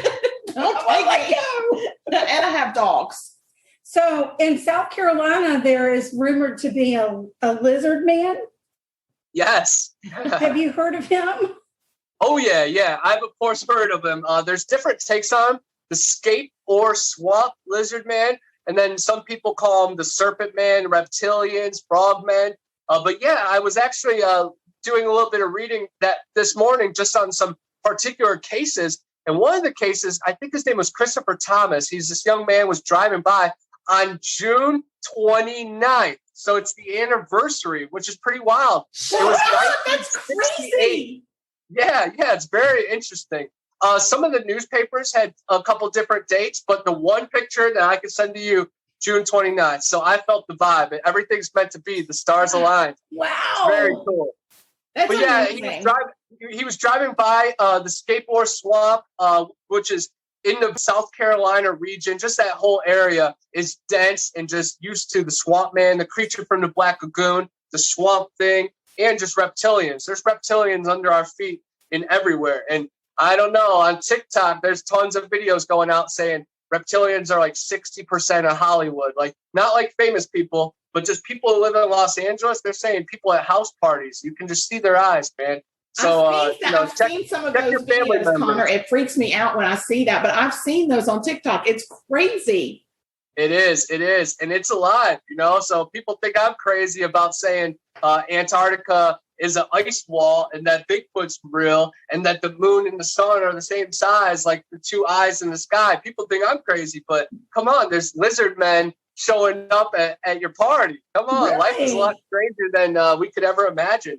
Don't take me. And I have dogs. So in South Carolina, there is rumored to be a lizard man. Yes. Have you heard of him? Oh, yeah. I've, of course, heard of him. There's different takes on him. The scape or swamp lizard man. And then some people call him the serpent man, reptilians, frogmen. But yeah, I was actually doing a little bit of reading that this morning just on some particular cases. And one of the cases, I think his name was Christopher Thomas. This young man was driving by on June 29th. So it's the anniversary, which is pretty wild. It was That's crazy. Yeah, it's very interesting. Some of the newspapers had a couple different dates, but the one picture that I could send to you, June 29th. So I felt the vibe. Everything's meant to be. The stars aligned. Wow. It's very cool. That's But yeah, amazing. he was driving by the Skateboard Swamp, which is in the South Carolina region. Just that whole area is dense and just used to the swamp man, the creature from the Black Lagoon, the swamp thing, and just reptilians. There's reptilians under our feet in everywhere. And I don't know, on TikTok, there's tons of videos going out saying reptilians are like 60% of Hollywood. Like, not like famous people, but just people who live in Los Angeles. They're saying people at house parties, you can just see their eyes, man. So, I've seen some of those videos, Connor. It freaks me out when I see that, but I've seen those on TikTok. It's crazy. It is. And it's alive, So people think I'm crazy about saying Antarctica is an ice wall and that Bigfoot's real and that the moon and the sun are the same size, like the two eyes in the sky. People think I'm crazy, but come on, there's lizard men showing up at your party. Come on, Really? Life is a lot stranger than we could ever imagine.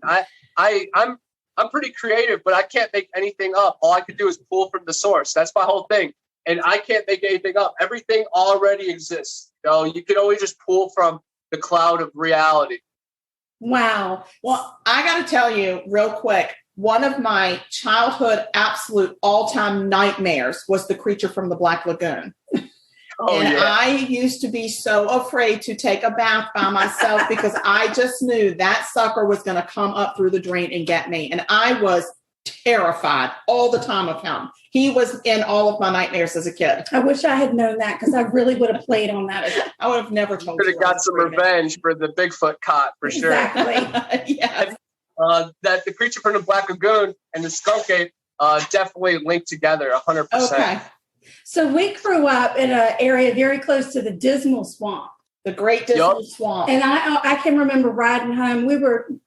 I'm pretty creative, but I can't make anything up. All I could do is pull from the source. That's my whole thing. And I can't make anything up. Everything already exists. You can always just pull from the cloud of reality. Wow. Well, I got to tell you real quick, one of my childhood absolute all-time nightmares was the creature from the Black Lagoon. I used to be so afraid to take a bath by myself because I just knew that sucker was going to come up through the drain and get me. And I was terrified all the time of him. He was in all of my nightmares as a kid. I wish I had known that because I really would have played on that. I would have never told you. Could have got some revenge for the Bigfoot caught, for sure. Exactly. Yes. That the creature from the Black Lagoon and the skunk ape definitely linked together 100%. Okay. So we grew up in an area very close to the Dismal Swamp. The Great Dismal Swamp. And I can remember riding home.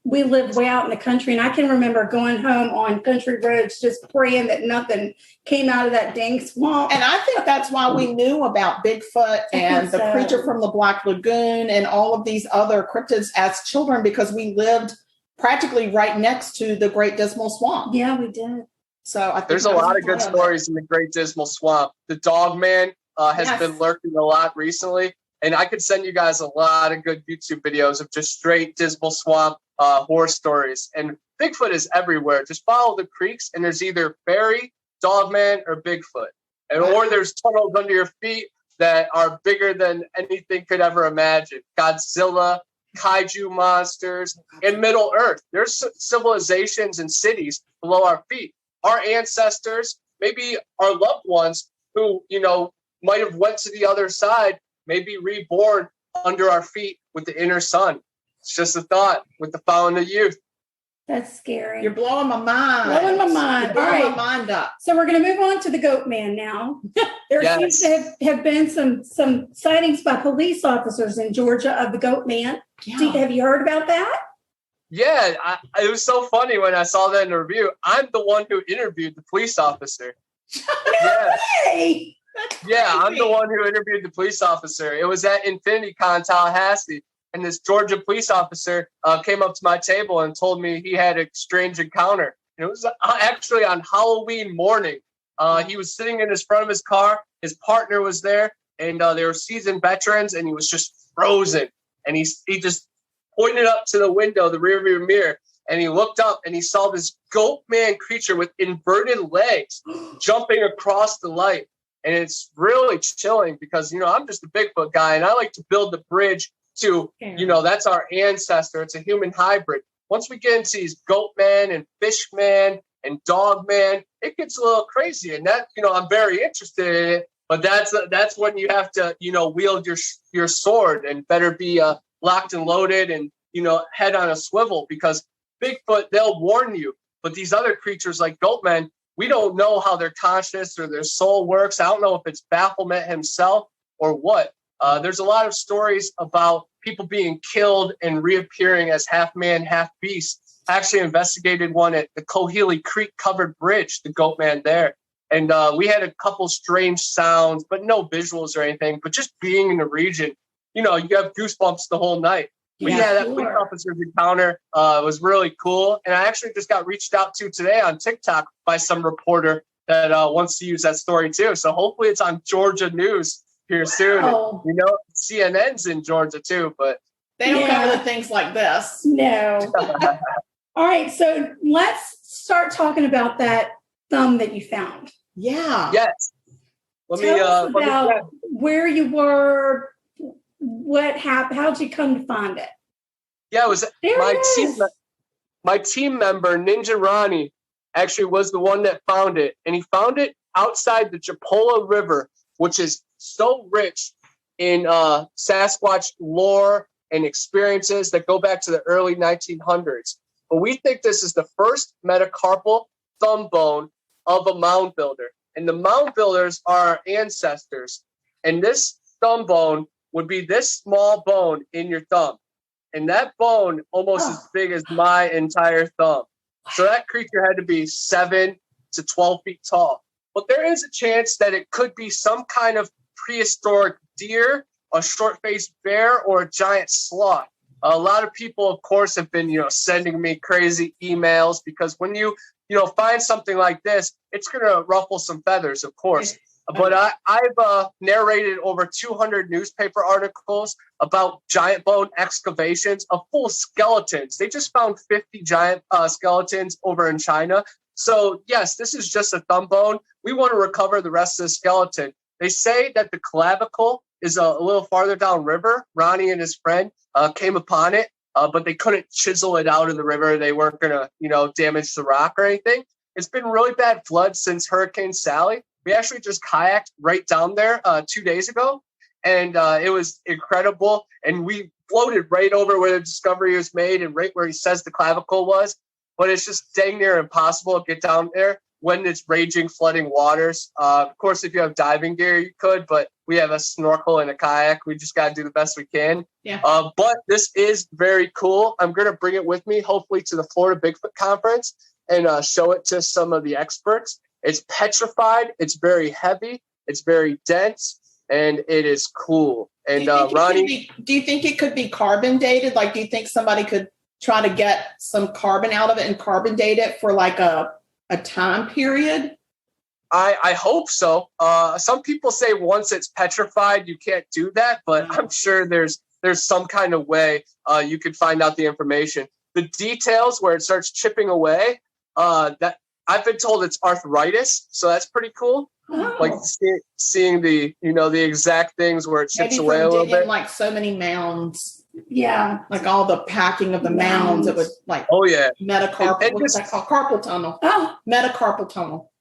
We lived way out in the country, and I can remember going home on country roads just praying that nothing came out of that dang swamp. And I think that's why we knew about Bigfoot and the creature from the Black Lagoon and all of these other cryptids as children, because we lived practically right next to the Great Dismal Swamp. Yeah, we did. So I think there's a lot of good stories in the Great Dismal Swamp. The Dog Man has been lurking a lot recently. And I could send you guys a lot of good YouTube videos of just straight Dismal Swamp horror stories. And Bigfoot is everywhere. Just follow the creeks, and there's either fairy, Dogman, or Bigfoot. Or there's tunnels under your feet that are bigger than anything could ever imagine. Godzilla, kaiju monsters, and Middle Earth. There's civilizations and cities below our feet. Our ancestors, maybe our loved ones who, might have went to the other side, maybe reborn under our feet with the inner sun. It's just a thought with the fountain of youth. That's scary. You're blowing my mind. Blowing my mind. You're blowing All my mind up. So we're going to move on to the Goat Man now. There seems to have been some sightings by police officers in Georgia of the Goat Man. Yeah. Have you heard about that? Yeah, it was so funny when I saw that in the review. I'm the one who interviewed the police officer. Hey! Yeah, I'm the one who interviewed the police officer. It was at Infinity Con, Tallahassee, and this Georgia police officer came up to my table and told me he had a strange encounter. And it was actually on Halloween morning. He was sitting in front of his car. His partner was there, and they were seasoned veterans, and he was just frozen. And he just pointed up to the window, the rearview mirror, and he looked up and he saw this goat man creature with inverted legs jumping across the light. And it's really chilling because, I'm just a Bigfoot guy and I like to build the bridge to, that's our ancestor. It's a human hybrid. Once we get into these goat man and fish man and dog man, it gets a little crazy. And that, I'm very interested in it. But that's when you have to, wield your sword and better be locked and loaded and, head on a swivel, because Bigfoot, they'll warn you. But these other creatures like Goatmen, we don't know how their conscious or their soul works. I don't know if it's Baphomet himself or what. There's a lot of stories about people being killed and reappearing as half man, half beast. I actually investigated one at the Coheely Creek covered bridge, the Goatman there. And we had a couple strange sounds, but no visuals or anything. But just being in the region, you have goosebumps the whole night. But that police officer's encounter was really cool. And I actually just got reached out to today on TikTok by some reporter that wants to use that story too. So hopefully it's on Georgia News here soon. CNN's in Georgia too, but they don't cover the things like this. No. All right. So let's start talking about that thumb that you found. Yeah. Yes. Tell us about where you were, what happened, how'd you come to find it? Yeah, it was my team member, Ninja Ronnie, actually was the one that found it. And he found it outside the Japola River, which is so rich in Sasquatch lore and experiences that go back to the early 1900s. But we think this is the first metacarpal thumb bone of a mound builder. And the mound builders are our ancestors. And this thumb bone would be this small bone in your thumb. And that bone almost as big as my entire thumb. So that creature had to be 7 to 12 feet tall. But there is a chance that it could be some kind of prehistoric deer, a short-faced bear, or a giant sloth. A lot of people, of course, have been, sending me crazy emails because when you find something like this, it's going to ruffle some feathers, of course. But I've narrated over 200 newspaper articles about giant bone excavations of full skeletons. They just found 50 giant skeletons over in China. So, yes, this is just a thumb bone. We want to recover the rest of the skeleton. They say that the clavicle is a little farther downriver. Ronnie and his friend came upon it, but they couldn't chisel it out of the river. They weren't going to, damage the rock or anything. It's been really bad floods since Hurricane Sally. We actually just kayaked right down there 2 days ago, and it was incredible. And we floated right over where the discovery was made and right where he says the clavicle was. But it's just dang near impossible to get down there when it's raging, flooding waters. Of course, if you have diving gear, you could, but we have a snorkel and a kayak. We just got to do the best we can. Yeah. But this is very cool. I'm going to bring it with me, hopefully, to the Florida Bigfoot Conference and show it to some of the experts. It's petrified. It's very heavy. It's very dense, and it is cool. And Ronnie, do you think it could be carbon dated? Like, do you think somebody could try to get some carbon out of it and carbon date it for like a time period? I hope so. Some people say once it's petrified, you can't do that, but I'm sure there's some kind of way you could find out the information. The details where it starts chipping away, that I've been told it's arthritis, so that's pretty cool. Oh. Like seeing the the exact things where it chips away a little bit. Like so many mounds. Yeah, like all the packing of the mounds. It would like metacarpal. What's that called? Carpal tunnel. Oh, metacarpal tunnel.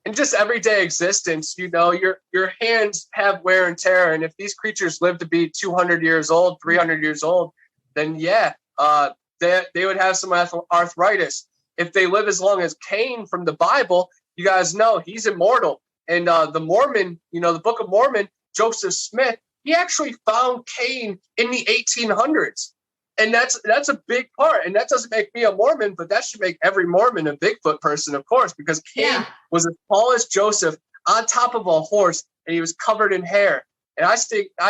And just everyday existence, your hands have wear and tear, and if these creatures live to be 200 years old, 300 years old, then they would have some arthritis. If they live as long as Cain from the Bible, you guys know he's immortal. And the Mormon, the Book of Mormon, Joseph Smith, he actually found Cain in the 1800s. And that's a big part. And that doesn't make me a Mormon, but that should make every Mormon a Bigfoot person, of course, because Cain was as tall as Joseph on top of a horse, and he was covered in hair. And I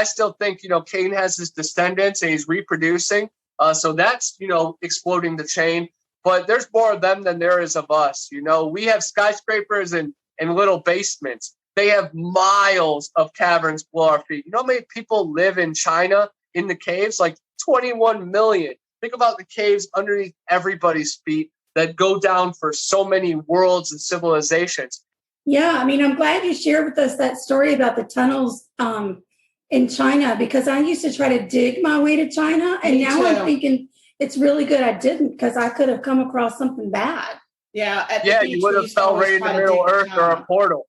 still think, Cain has his descendants and he's reproducing. So that's, exploding the chain. But there's more of them than there is of us. We have skyscrapers and little basements. They have miles of caverns below our feet. You know how many people live in China in the caves? Like 21 million. Think about the caves underneath everybody's feet that go down for so many worlds and civilizations. Yeah, I mean, I'm glad you shared with us that story about the tunnels in China, because I used to try to dig my way to China, and now I'm thinking it's really good I didn't, because I could have come across something bad. Yeah. At the Yeah, beach, you would we have used to fell always right in try the to Middle dig Earth or a China. portal.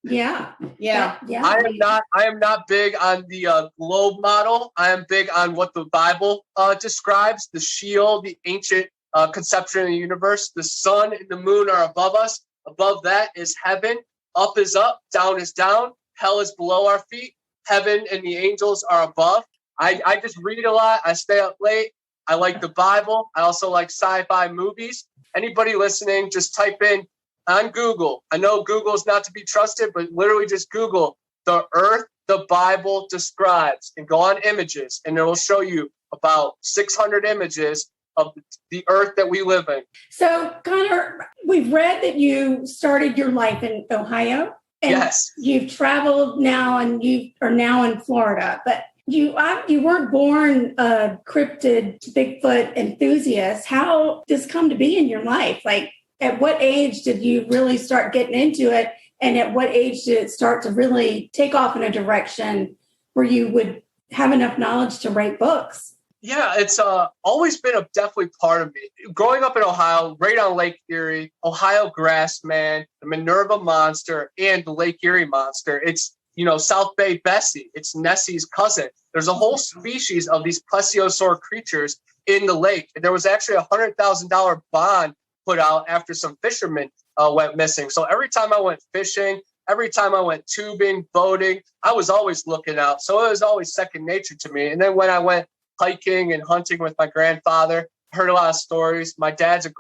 Yeah. Yeah. Yeah. I am not big on the globe model. I am big on what the Bible describes: the Sheol, the ancient conception of the universe. The sun and the moon are above us. Above that is heaven. Up is up, down is down. Hell is below our feet. Heaven and the angels are above. I just read a lot. I stay up late. I like the Bible. I also like sci-fi movies. Anybody listening, just type in on Google. I know Google is not to be trusted, but literally just Google the earth the Bible describes and go on images, and it will show you about 600 images of the earth that we live in. So, Connor, we've read that you started your life in Ohio. And yes. You've traveled now and you are now in Florida, but you weren't born a cryptid Bigfoot enthusiast. How did this come to be in your life? Like, at what age did you really start getting into it? And at what age did it start to really take off in a direction where you would have enough knowledge to write books? Yeah, it's always been a definitely part of me. Growing up in Ohio, right on Lake Erie, Ohio Grassman, the Minerva Monster, and the Lake Erie Monster. It's, South Bay Bessie. It's Nessie's cousin. There's a whole species of these plesiosaur creatures in the lake. And there was actually a $100,000 bond put out after some fishermen went missing. So every time I went fishing, every time I went tubing, boating, I was always looking out. So it was always second nature to me. And then when I went hiking and hunting with my grandfather, heard a lot of stories. My dad's a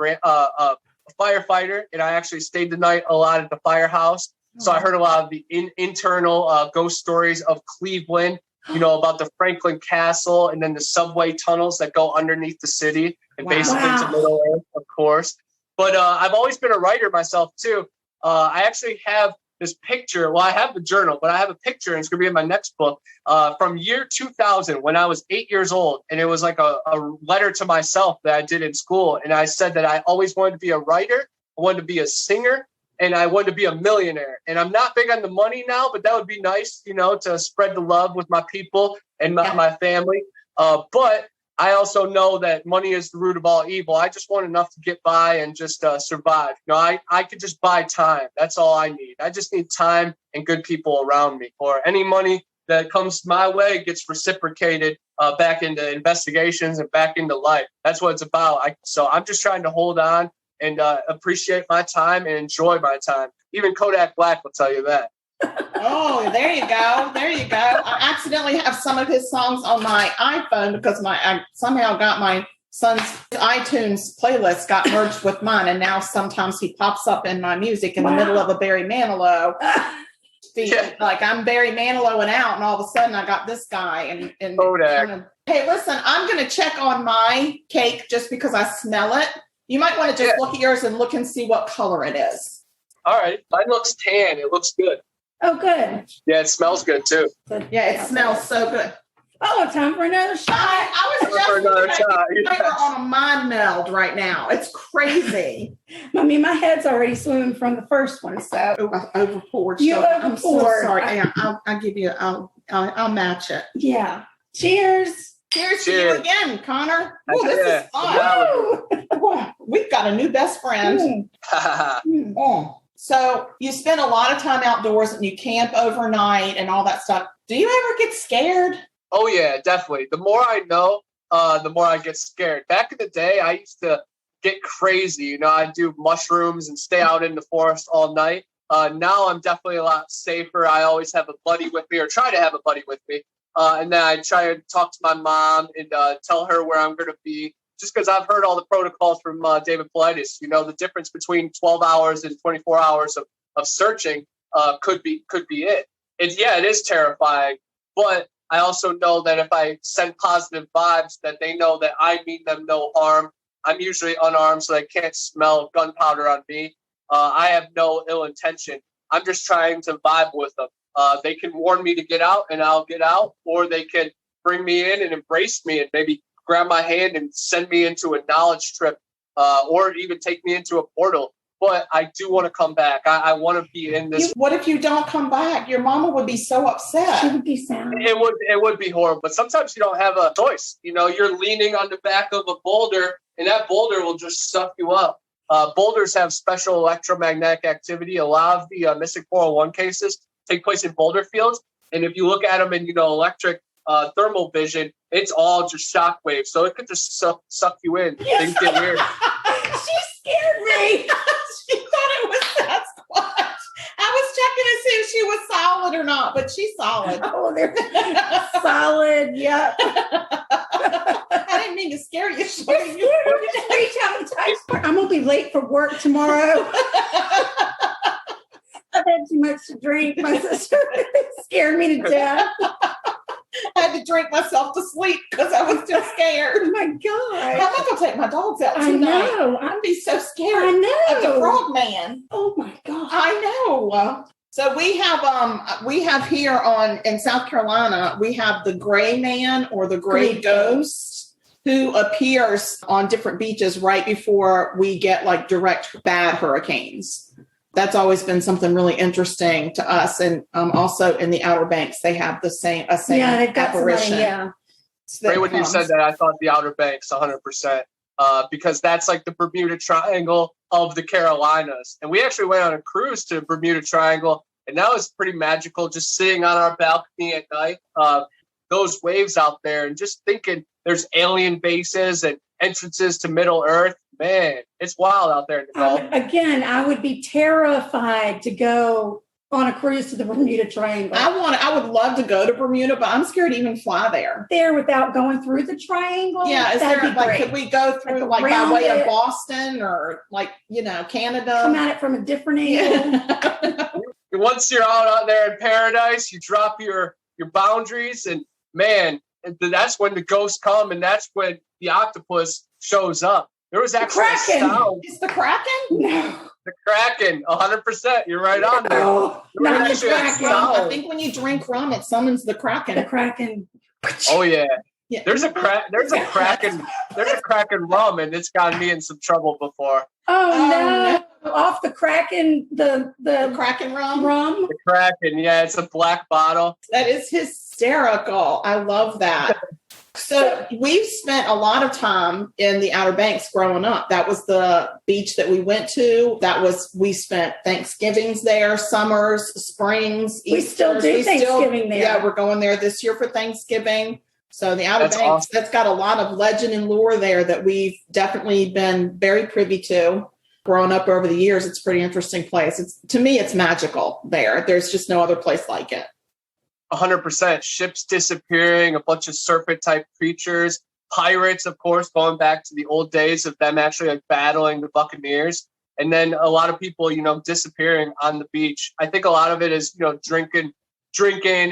firefighter, and I actually stayed the night a lot at the firehouse. So I heard a lot of the internal ghost stories of Cleveland, about the Franklin Castle and then the subway tunnels that go underneath the city and basically to Middle Earth, of course. But I've always been a writer myself, too. I actually have this picture. Well, I have the journal, but I have a picture, and it's going to be in my next book, from year 2000 when I was 8 years old. And it was like a letter to myself that I did in school. And I said that I always wanted to be a writer. I wanted to be a singer, and I wanted to be a millionaire. And I'm not big on the money now, but that would be nice, to spread the love with my people and my family. But I also know that money is the root of all evil. I just want enough to get by and just survive. I could just buy time. That's all I need. I just need time and good people around me. Or any money that comes my way gets reciprocated back into investigations and back into life. That's what it's about. So I'm just trying to hold on and appreciate my time and enjoy my time. Even Kodak Black will tell you that. Oh, there you go. There you go. I accidentally have some of his songs on my iPhone because I somehow got my son's iTunes playlist got merged with mine. And now sometimes he pops up in my music in the middle of a Barry Manilow. Like I'm Barry Manilow and out, and all of a sudden I got this guy. And Kodak. Hey, listen, I'm going to check on my cake just because I smell it. You might want to just look at yours and look and see what color it is. All right. Mine looks tan. It looks good. Oh, good. Yeah, it smells good, too. Yeah, it smells so good. Oh, time for another shot. I was just we're on a mind meld right now. It's crazy. I mean, my head's already swimming from the first one, so. I overpoured. You overpoured. I'm so sorry. I'll give you, I'll match it. Yeah. Cheers. Cheers to you again, Connor. Oh, this is fun. We've got a new best friend. So you spend a lot of time outdoors and you camp overnight and all that stuff. Do you ever get scared? Oh, yeah, definitely. The more I know, the more I get scared. Back in the day, I used to get crazy. I'd do mushrooms and stay out in the forest all night. Now I'm definitely a lot safer. I always have a buddy with me, or try to have a buddy with me. And then I try to talk to my mom and tell her where I'm going to be. Just because I've heard all the protocols from David Paulides, the difference between 12 hours and 24 hours of searching could be it. It is terrifying, but I also know that if I send positive vibes, that they know that I mean them no harm. I'm usually unarmed, so they can't smell gunpowder on me. I have no ill intention. I'm just trying to vibe with them. They can warn me to get out, and I'll get out, or they can bring me in and embrace me and maybe grab my hand and send me into a knowledge trip, or even take me into a portal. But I do want to come back. I want to be in this. What if you don't come back? Your mama would be so upset. She would be sad. It would be horrible. But sometimes you don't have a choice. You're leaning on the back of a boulder, and that boulder will just suck you up. Boulders have special electromagnetic activity. A lot of the missing 401 cases take place in boulder fields. And if you look at them in, electric thermal vision, it's all just shock waves. So it could just suck you in. Things get weird. She scared me. She thought it was Sasquatch. I was checking to see if she was solid or not, but she's solid. Oh, they're solid. Yep. I didn't mean to scare you. Just reach out and touch. I'm gonna be late for work tomorrow. I've had too much to drink. My sister scared me to death. I had to drink myself to sleep because I was too scared. Oh my God. I'm not going to take my dogs out I tonight. know. I'm going to be so scared I know. of the frog man. Oh my God. I know. So we have here in South Carolina, we have the gray man or the gray ghost who appears on different beaches right before we get like direct bad hurricanes. That's always been something really interesting to us. And also in the Outer Banks, they have the same they've got apparition. somebody, yeah. Right when you said that, I thought the Outer Banks 100%, because that's like the Bermuda Triangle of the Carolinas. And we actually went on a cruise to Bermuda Triangle, and that was pretty magical, just sitting on our balcony at night, those waves out there, and just thinking there's alien bases and entrances to Middle Earth. Man, it's wild out there. Again, I would be terrified to go on a cruise to the Bermuda Triangle. I would love to go to Bermuda, but I'm scared to even fly there. There without going through the triangle. Yeah, could we go through by way of Boston or Canada? Come at it from a different angle. Yeah. Once you're out there in paradise, you drop your boundaries, and man, that's when the ghosts come, and that's when the octopus shows up. There was actually a sound. Is the Kraken? No. The Kraken, 100%. You're right on there. No, not the Kraken. I think when you drink rum, it summons the Kraken. The Kraken. Oh yeah. There's a Kraken rum, and it's gotten me in some trouble before. Oh no. Off the Kraken, the Kraken rum. The Kraken, yeah, it's a black bottle. That is hysterical. I love that. So we've spent a lot of time in the Outer Banks growing up. That was the beach that we went to. We spent Thanksgivings there, summers, springs, Easters. We still do Thanksgiving there. Yeah, we're going there this year for Thanksgiving. So the Outer Banks, awesome. That's got a lot of legend and lore there that we've definitely been very privy to. Growing up over the years, it's a pretty interesting place. To me, it's magical there. There's just no other place like it. 100%. Ships disappearing, a bunch of serpent type creatures, pirates, of course, going back to the old days of them actually like battling the Buccaneers. And then a lot of people, disappearing on the beach. I think a lot of it is, drinking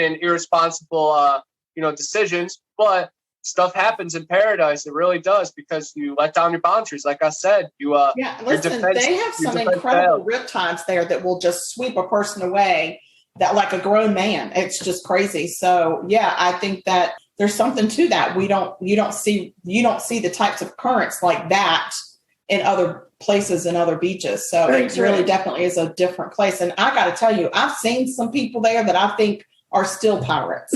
and irresponsible, decisions. But stuff happens in paradise. It really does, because you let down your boundaries. Like I said, listen, they have some incredible riptides there that will just sweep a person away. That like a grown man. It's just crazy. So yeah, I think that there's something to that. You don't see the types of currents like that in other places and other beaches. So it really definitely is a different place. And I got to tell you, I've seen some people there that I think are still pirates.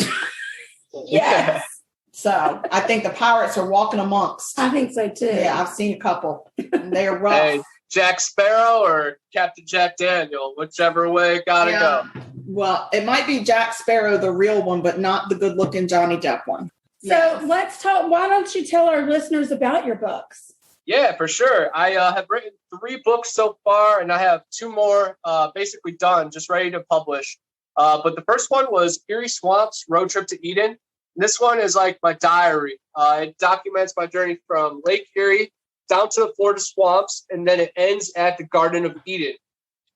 Yes. So I think the pirates are walking amongst. I think so too. Yeah, I've seen a couple. They're rough. Hey, Jack Sparrow or Captain Jack Daniel, whichever way it gotta go. Well, it might be Jack Sparrow, the real one, but not the good-looking Johnny Depp one. So let's talk. Why don't you tell our listeners about your books? Yeah, for sure. I have written 3 books so far, and I have 2 more basically done, just ready to publish. But the first one was Erie Swamps, Road Trip to Eden. And this one is like my diary. It documents my journey from Lake Erie down to the Florida swamps, and then it ends at the Garden of Eden.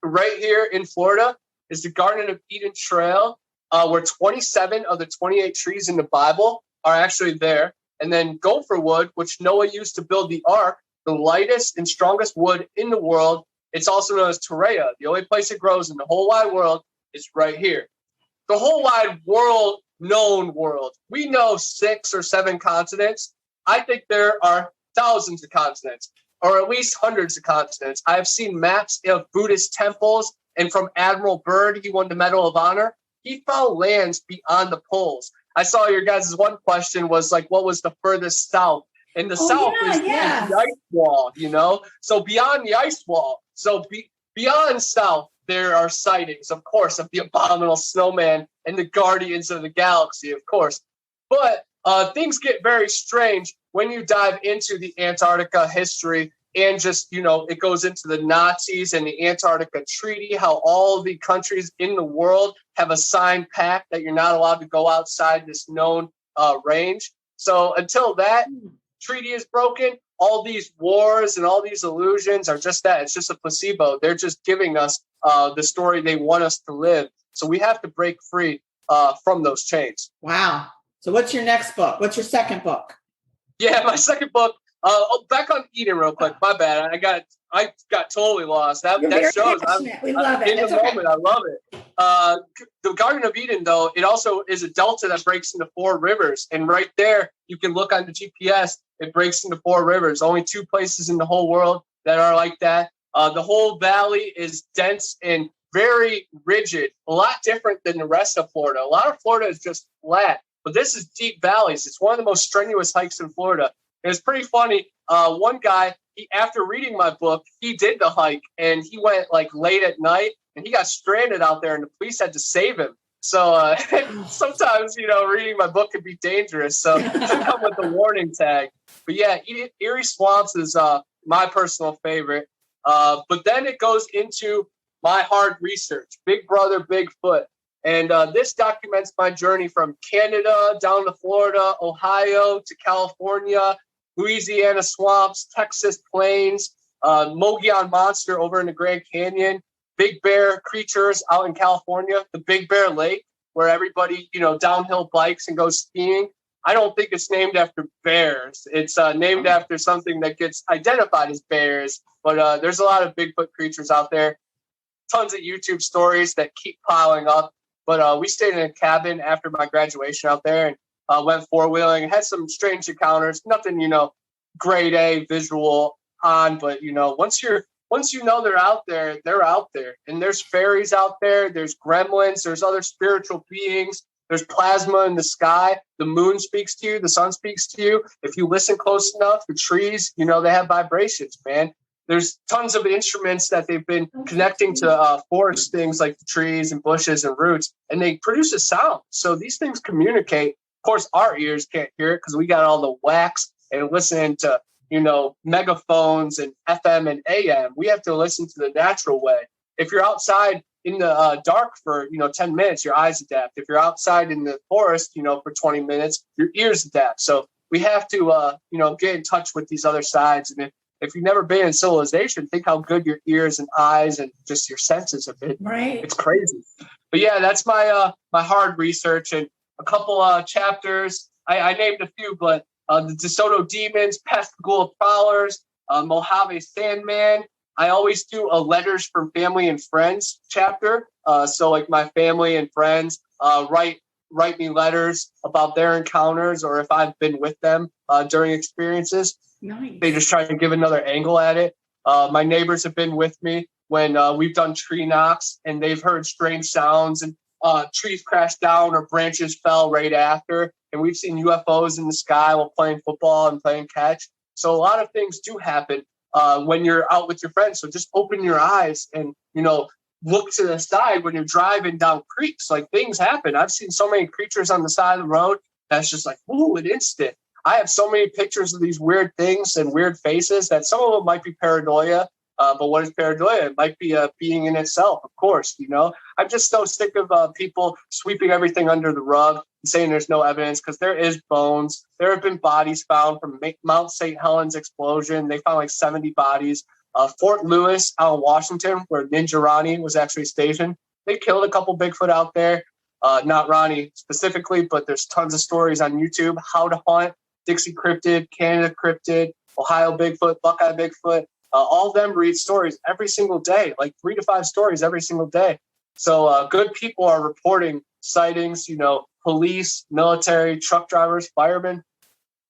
Right here in Florida is the Garden of Eden Trail, where 27 of the 28 trees in the Bible are actually there. And then gopher wood, which Noah used to build the ark, the lightest and strongest wood in the world. It's also known as Torreya. The only place it grows in the whole wide world is right here. The whole wide world, known world. We know 6 or 7 continents. I think there are thousands of continents, or at least hundreds of continents. I have seen maps of Buddhist temples, and from Admiral Byrd, he won the Medal of Honor. He found lands beyond the poles. I saw your guys' one question was like, what was the furthest south? In the south is the ice wall, you know? So beyond the ice wall, beyond south, there are sightings, of course, of the abominable snowman and the guardians of the galaxy, of course. But things get very strange when you dive into the Antarctica history and just, you know, it goes into the Nazis and the Antarctica Treaty, how all the countries in the world have a signed pact that you're not allowed to go outside this known range. So until that treaty is broken, all these wars and all these illusions are just that. It's just a placebo. They're just giving us the story they want us to live. So we have to break free from those chains. Wow. So what's your next book? What's your second book? Yeah, my second book. Back on Eden real quick. My bad. I got totally lost. That shows. We love it. In the moment, I love it. The Garden of Eden, though, it also is a delta that breaks into 4 rivers. And right there, you can look on the GPS. It breaks into 4 rivers. Only 2 places in the whole world that are like that. The whole valley is dense and very rigid, a lot different than the rest of Florida. A lot of Florida is just flat, but this is deep valleys. It's one of the most strenuous hikes in Florida. And it's pretty funny. One guy, after reading my book, he did the hike and he went like late at night and he got stranded out there and the police had to save him. So sometimes, you know, reading my book can be dangerous. So it should come with a warning tag. But yeah, Erie Swamps is my personal favorite. But then it goes into my hard research, Big Brother, Bigfoot. And this documents my journey from Canada down to Florida, Ohio to California, Louisiana swamps, Texas plains, Mogollon Monster over in the Grand Canyon, big bear creatures out in California, the Big Bear Lake, where everybody, you know, downhill bikes and goes skiing. I don't think it's named after bears. It's named after something that gets identified as bears. But there's a lot of Bigfoot creatures out there. Tons of YouTube stories that keep piling up. But we stayed in a cabin after my graduation out there and went 4-wheeling. Had some strange encounters. Nothing, you know, grade A visual on. But, you know, once you know they're out there, they're out there. And there's fairies out there. There's gremlins. There's other spiritual beings. There's plasma in the sky. The moon speaks to you. The sun speaks to you. If you listen close enough, the trees, you know, they have vibrations, man. There's tons of instruments that they've been connecting to forest things like the trees and bushes and roots, and they produce a sound. So these things communicate. Of course, our ears can't hear it because we got all the wax and listening to, you know, megaphones and FM and AM. We have to listen to the natural way. If you're outside in the dark for, you know, 10 minutes, your eyes adapt. If you're outside in the forest, you know, for 20 minutes, your ears adapt. So we have to, you know, get in touch with these other sides. And if you've never been in civilization, think how good your ears and eyes and just your senses have been. Right. It's crazy. But yeah, that's my my hard research and a couple chapters. I named a few, but the DeSoto Demons, Pascagoula Prowlers, Mojave Sandman. I always do a letters from family and friends chapter. So like my family and friends write me letters about their encounters or if I've been with them during experiences. Nice. They just try to give another angle at it. My neighbors have been with me when we've done tree knocks and they've heard strange sounds and trees crashed down or branches fell right after. And we've seen UFOs in the sky while playing football and playing catch. So a lot of things do happen when you're out with your friends. So just open your eyes and, you know, look to the side when you're driving down creeks. Like things happen. I've seen so many creatures on the side of the road that's just like, ooh, an instant. I have so many pictures of these weird things and weird faces that some of them might be paranoia. But what is paranoia? It might be a being in itself, of course. You know, I'm just so sick of people sweeping everything under the rug and saying there's no evidence because there is bones. There have been bodies found from Mount St. Helens explosion. They found like 70 bodies. Fort Lewis out in Washington, where Ninja Ronnie was actually stationed. They killed a couple Bigfoot out there. Not Ronnie specifically, but there's tons of stories on YouTube. How to hunt, Dixie cryptid, Canada cryptid, Ohio Bigfoot, Buckeye Bigfoot. All of them read stories every single day, like 3 to 5 stories every single day. So good people are reporting sightings, you know, police, military, truck drivers, firemen,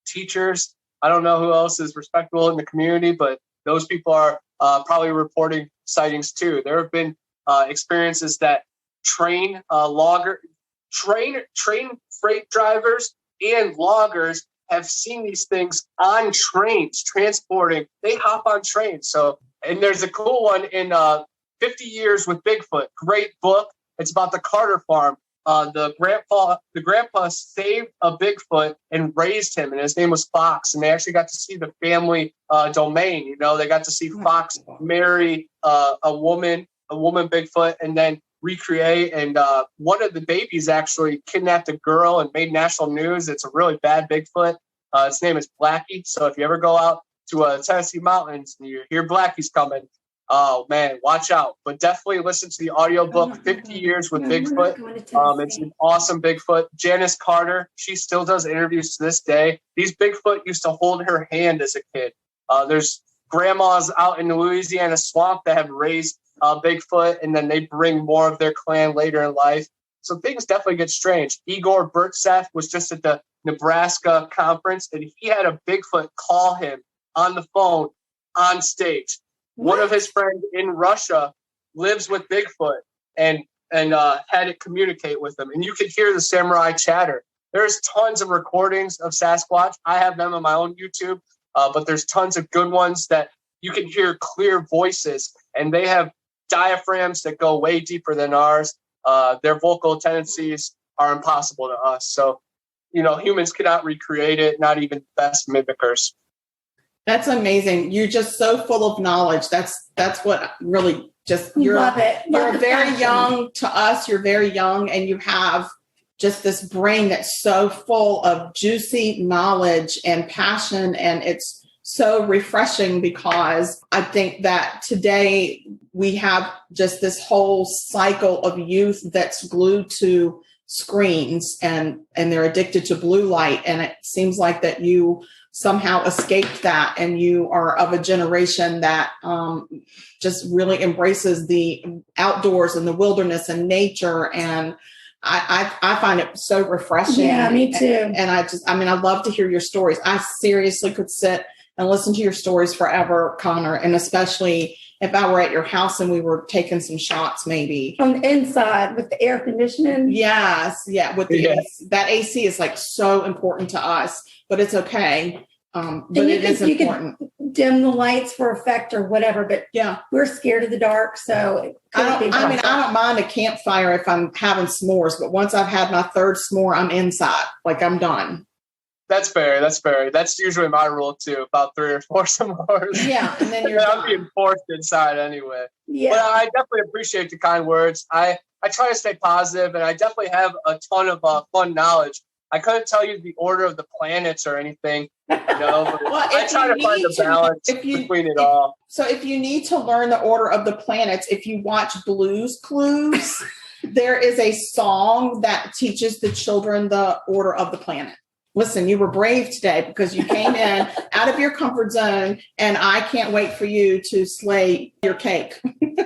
teachers. I don't know who else is respectable in the community, but those people are probably reporting sightings too. There have been experiences that train freight drivers and loggers have seen these things on trains transporting. They hop on trains. So, and there's a cool one in 50 Years with Bigfoot. Great book. It's about the Carter farm. The grandpa saved a Bigfoot and raised him, and his name was Fox. And they actually got to see the family domain. You know, they got to see Fox marry a woman Bigfoot, and then recreate. And one of the babies actually kidnapped a girl and made national news. It's a really bad Bigfoot. Its name is Blackie. So if you ever go out to Tennessee mountains and you hear Blackie's coming, oh man, watch out. But definitely listen to the audiobook 50 Years with Bigfoot. It's an awesome Bigfoot. Janice Carter, she still does interviews to this day. These Bigfoot used to hold her hand as a kid. There's grandmas out in the Louisiana swamp that have raised Bigfoot, and then they bring more of their clan later in life. So things definitely get strange. Igor Burtsev was just at the Nebraska conference, and he had a Bigfoot call him on the phone on stage. What? One of his friends in Russia lives with Bigfoot and had it communicate with them. And you could hear the samurai chatter. There's tons of recordings of Sasquatch. I have them on my own YouTube, but there's tons of good ones that you can hear clear voices, and they have diaphragms that go way deeper than ours. Their vocal tendencies are impossible to us. So, you know, humans cannot recreate it, not even the best mimickers. That's amazing. You're just so full of knowledge. That's what really just Love it. You're very young to us. You're very young, and you have just this brain that's so full of juicy knowledge and passion, and it's so refreshing, because I think that today we have just this whole cycle of youth that's glued to screens and they're addicted to blue light. And it seems like that you somehow escaped that, and you are of a generation that just really embraces the outdoors and the wilderness and nature. And I find it so refreshing. Yeah, me too. And I love to hear your stories. I seriously could sit and listen to your stories forever, Connor, and especially if I were at your house and we were taking some shots, maybe. On the inside with the air conditioning? Yes. Yeah. With the AC. That AC is like so important to us, but it's okay. But it is important. You can dim the lights for effect or whatever, but yeah, we're scared of the dark. So I don't mind a campfire if I'm having s'mores, but once I've had my third s'more, I'm inside. Like, I'm done. That's fair. That's usually my rule too. About 3 or 4 s'mores. Yeah, and then I'm being forced inside anyway. Yeah. But I definitely appreciate the kind words. I try to stay positive, and I definitely have a ton of fun knowledge. I couldn't tell you the order of the planets or anything, you know. But well, I try to find the balance between it all. So if you need to learn the order of the planets, if you watch Blue's Clues, there is a song that teaches the children the order of the planet. Listen, you were brave today because you came in out of your comfort zone, and I can't wait for you to slay your cake.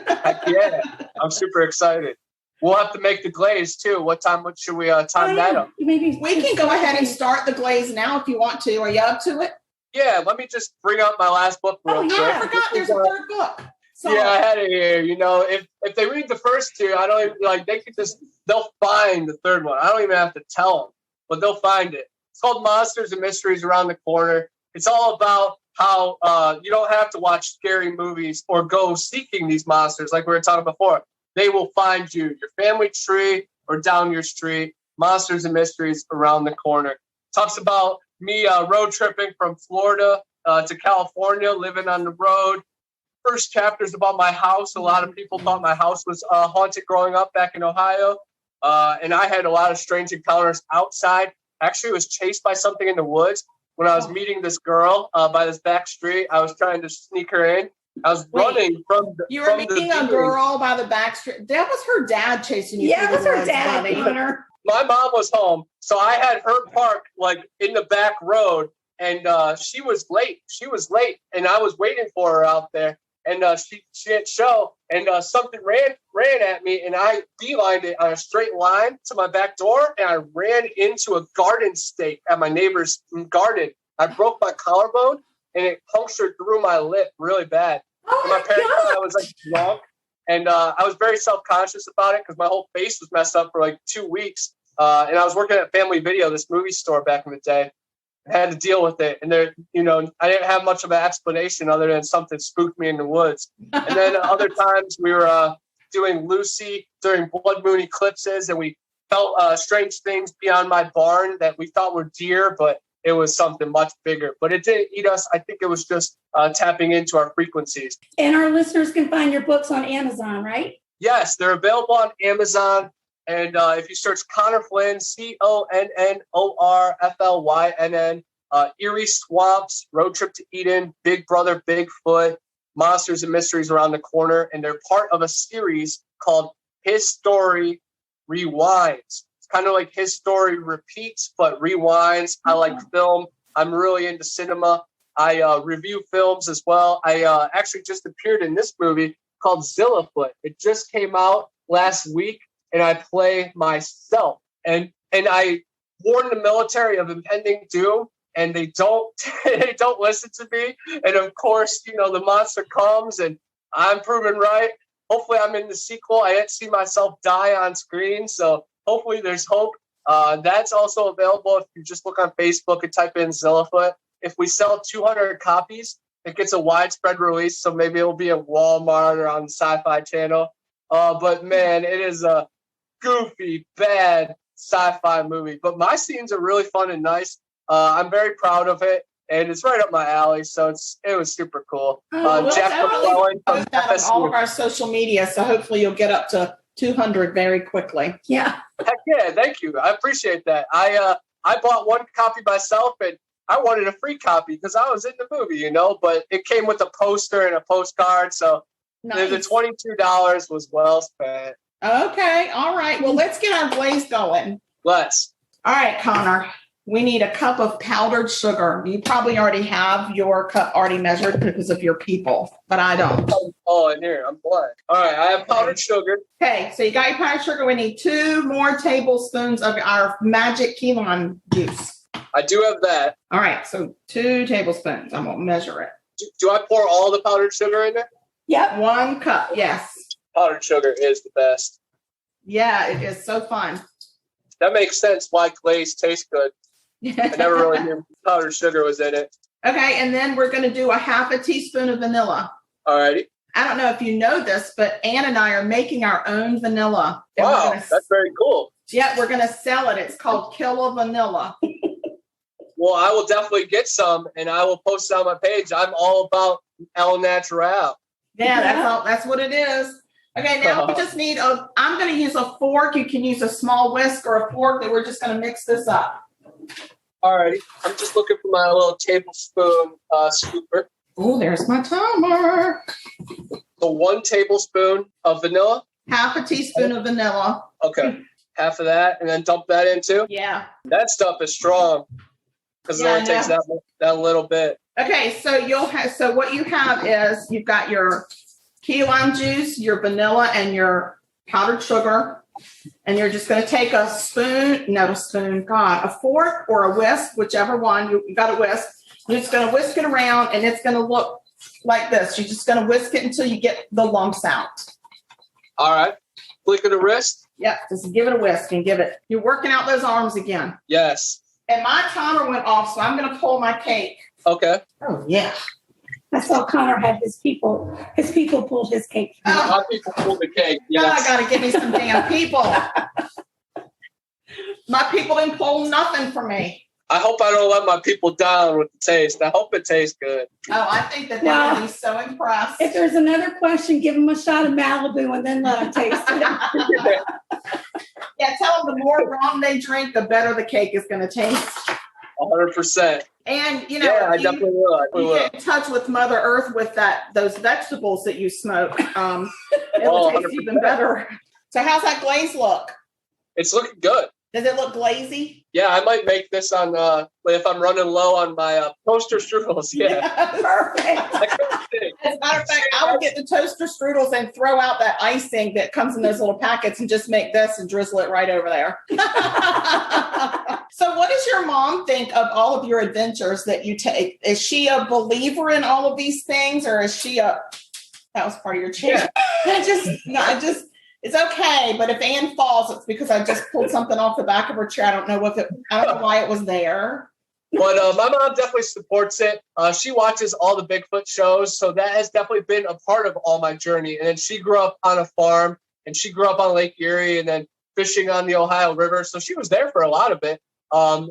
Heck yeah, I'm super excited. We'll have to make the glaze too. What should we time that up? Maybe we can go ahead and start the glaze now if you want to. Are you up to it? Yeah, let me just bring up my last book real quick. I forgot there's a third book. So, yeah, I had it here. You know, if they read the first 2, I don't even they'll find the third one. I don't even have to tell them, but they'll find it. It's called Monsters and Mysteries Around the Corner. It's all about how you don't have to watch scary movies or go seeking these monsters like we were talking before. They will find you, your family tree or down your street. Monsters and Mysteries Around the Corner. Talks about me road tripping from Florida to California, living on the road. First chapter is about my house. A lot of people thought my house was haunted growing up back in Ohio. And I had a lot of strange encounters outside. Actually, was chased by something in the woods when I was meeting this girl by this back street. I was trying to sneak her in. I was running from the. You were meeting a girl by the back street. That was her dad chasing you. Yeah, it was her dad. My mom was home, so I had her parked like in the back road, and she was late. And I was waiting for her out there, and she didn't show, and something ran at me, and I beelined it on a straight line to my back door, and I ran into a garden stake at my neighbor's garden. I broke my collarbone, and it punctured through my lip really bad. Oh my parents thought I was like drunk, and I was very self-conscious about it because my whole face was messed up for like 2 weeks. And I was working at Family Video, this movie store back in the day. I had to deal with it. And there, I didn't have much of an explanation other than something spooked me in the woods. And then other times we were doing Lucy during blood moon eclipses, and we felt strange things beyond my barn that we thought were deer, but it was something much bigger. But it didn't eat us. I think it was just tapping into our frequencies. And our listeners can find your books on Amazon, right? Yes, they're available on Amazon. And if you search Connor Flynn, CONNORFLYNN, Eerie Swamps, Road Trip to Eden, Big Brother Bigfoot, Monsters and Mysteries Around the Corner, and they're part of a series called His Story Rewinds. It's kind of like His Story Repeats, but rewinds. I like film. I'm really into cinema. I review films as well. I actually just appeared in this movie called Zillafoot. It just came out last week, and I play myself. And I warn the military of impending doom, and they don't listen to me. And of course, the monster comes, and I'm proven right. Hopefully I'm in the sequel. I didn't see myself die on screen, so hopefully there's hope. That's also available if you just look on Facebook and type in Zillafoot. If we sell 200 copies, it gets a widespread release, so maybe it'll be at Walmart or on the Sci-Fi Channel. But man, it is a goofy, bad sci-fi movie. But my scenes are really fun and nice. I'm very proud of it, and it's right up my alley. So it was super cool. Jack McClellan post that on all of our social media, so hopefully you'll get up to 200 very quickly. Yeah. Heck yeah, thank you. I appreciate that. I bought one copy myself, and I wanted a free copy because I was in the movie, but it came with a poster and a postcard. So nice. The $22 was well spent. Okay. All right. Well, let's get our glaze going. Let's. All right, Connor. We need a cup of powdered sugar. You probably already have your cup already measured because of your people, but I don't. Oh, in here. I'm blind. All right. I have powdered sugar. Okay. So you got your powdered sugar. We need 2 more tablespoons of our magic key lime juice. I do have that. All right. So 2 tablespoons. I'm going to measure it. Do I pour all the powdered sugar in there? Yep. 1 cup. Yes. Powdered sugar is the best. Yeah, it is so fun. That makes sense why glaze tastes good. I never really knew powdered sugar was in it. Okay, and then we're going to do a 1/2 teaspoon of vanilla. All righty. I don't know if you know this, but Ann and I are making our own vanilla. Wow, that's very cool. Yeah, we're going to sell it. It's called Killa Vanilla. Well, I will definitely get some, and I will post it on my page. I'm all about El Natural. Yeah, that's what it is. Okay, now we just need I'm going to use a fork. You can use a small whisk or a fork, and we're just going to mix this up. All righty. I'm just looking for my little tablespoon scooper. Oh, there's my timer. So 1 tablespoon of vanilla. 1/2 teaspoon of vanilla. Okay. Half of that, and then dump that into. Yeah. That stuff is strong because it only takes that little bit. Okay, so so what you have is you've got your key lime juice, your vanilla, and your powdered sugar. And you're just going to take a fork or a whisk, whichever one. You got a whisk. You're just going to whisk it around, and it's going to look like this. You're just going to whisk it until you get the lumps out. All right. Flick of the wrist. Yep. Just give it a whisk and you're working out those arms again. Yes. And my timer went off, so I'm going to pull my cake. Okay. Oh, yeah. I saw Connor had his people pulled his cake. My people pulled the cake. Yes. I got to get me some damn people. My people didn't pull nothing for me. I hope I don't let my people down with the taste. I hope it tastes good. Oh, I think they're going to be so impressed. If there's another question, give them a shot of Malibu and then let them taste it. Yeah, tell them the more rum they drink, the better the cake is going to taste. 100%. And, I definitely will. You get in touch with Mother Earth with those vegetables that you smoke. It'll taste even better. So how's that glaze look? It's looking good. Does it look glazy? Yeah, I might make this on if I'm running low on my toaster strudels. Yeah. Perfect. As a matter of fact, I will get the toaster strudels and throw out that icing that comes in those little packets and just make this and drizzle it right over there. So what does your mom think of all of your adventures that you take? Is she a believer in all of these things, or is she that was part of your chair? Yeah. It's okay, but if Ann falls, it's because I just pulled something off the back of her chair. I don't know why it was there. But my mom definitely supports it. She watches all the Bigfoot shows, so that has definitely been a part of all my journey. And then she grew up on a farm, and she grew up on Lake Erie, and then fishing on the Ohio River. So she was there for a lot of it.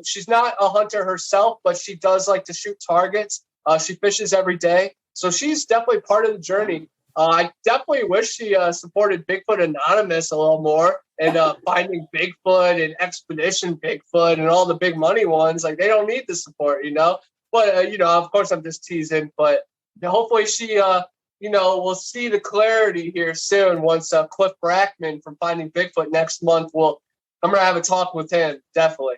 She's not a hunter herself, but she does like to shoot targets. She fishes every day. So she's definitely part of the journey. I definitely wish she supported Bigfoot Anonymous a little more and finding Bigfoot and Expedition Bigfoot and all the big money ones. Like, they don't need the support, you know. But, you know, of course, I'm just teasing. But hopefully she, you know, will see the clarity here soon once Cliff Brackman from Finding Bigfoot next month I'm going to have a talk with him, definitely.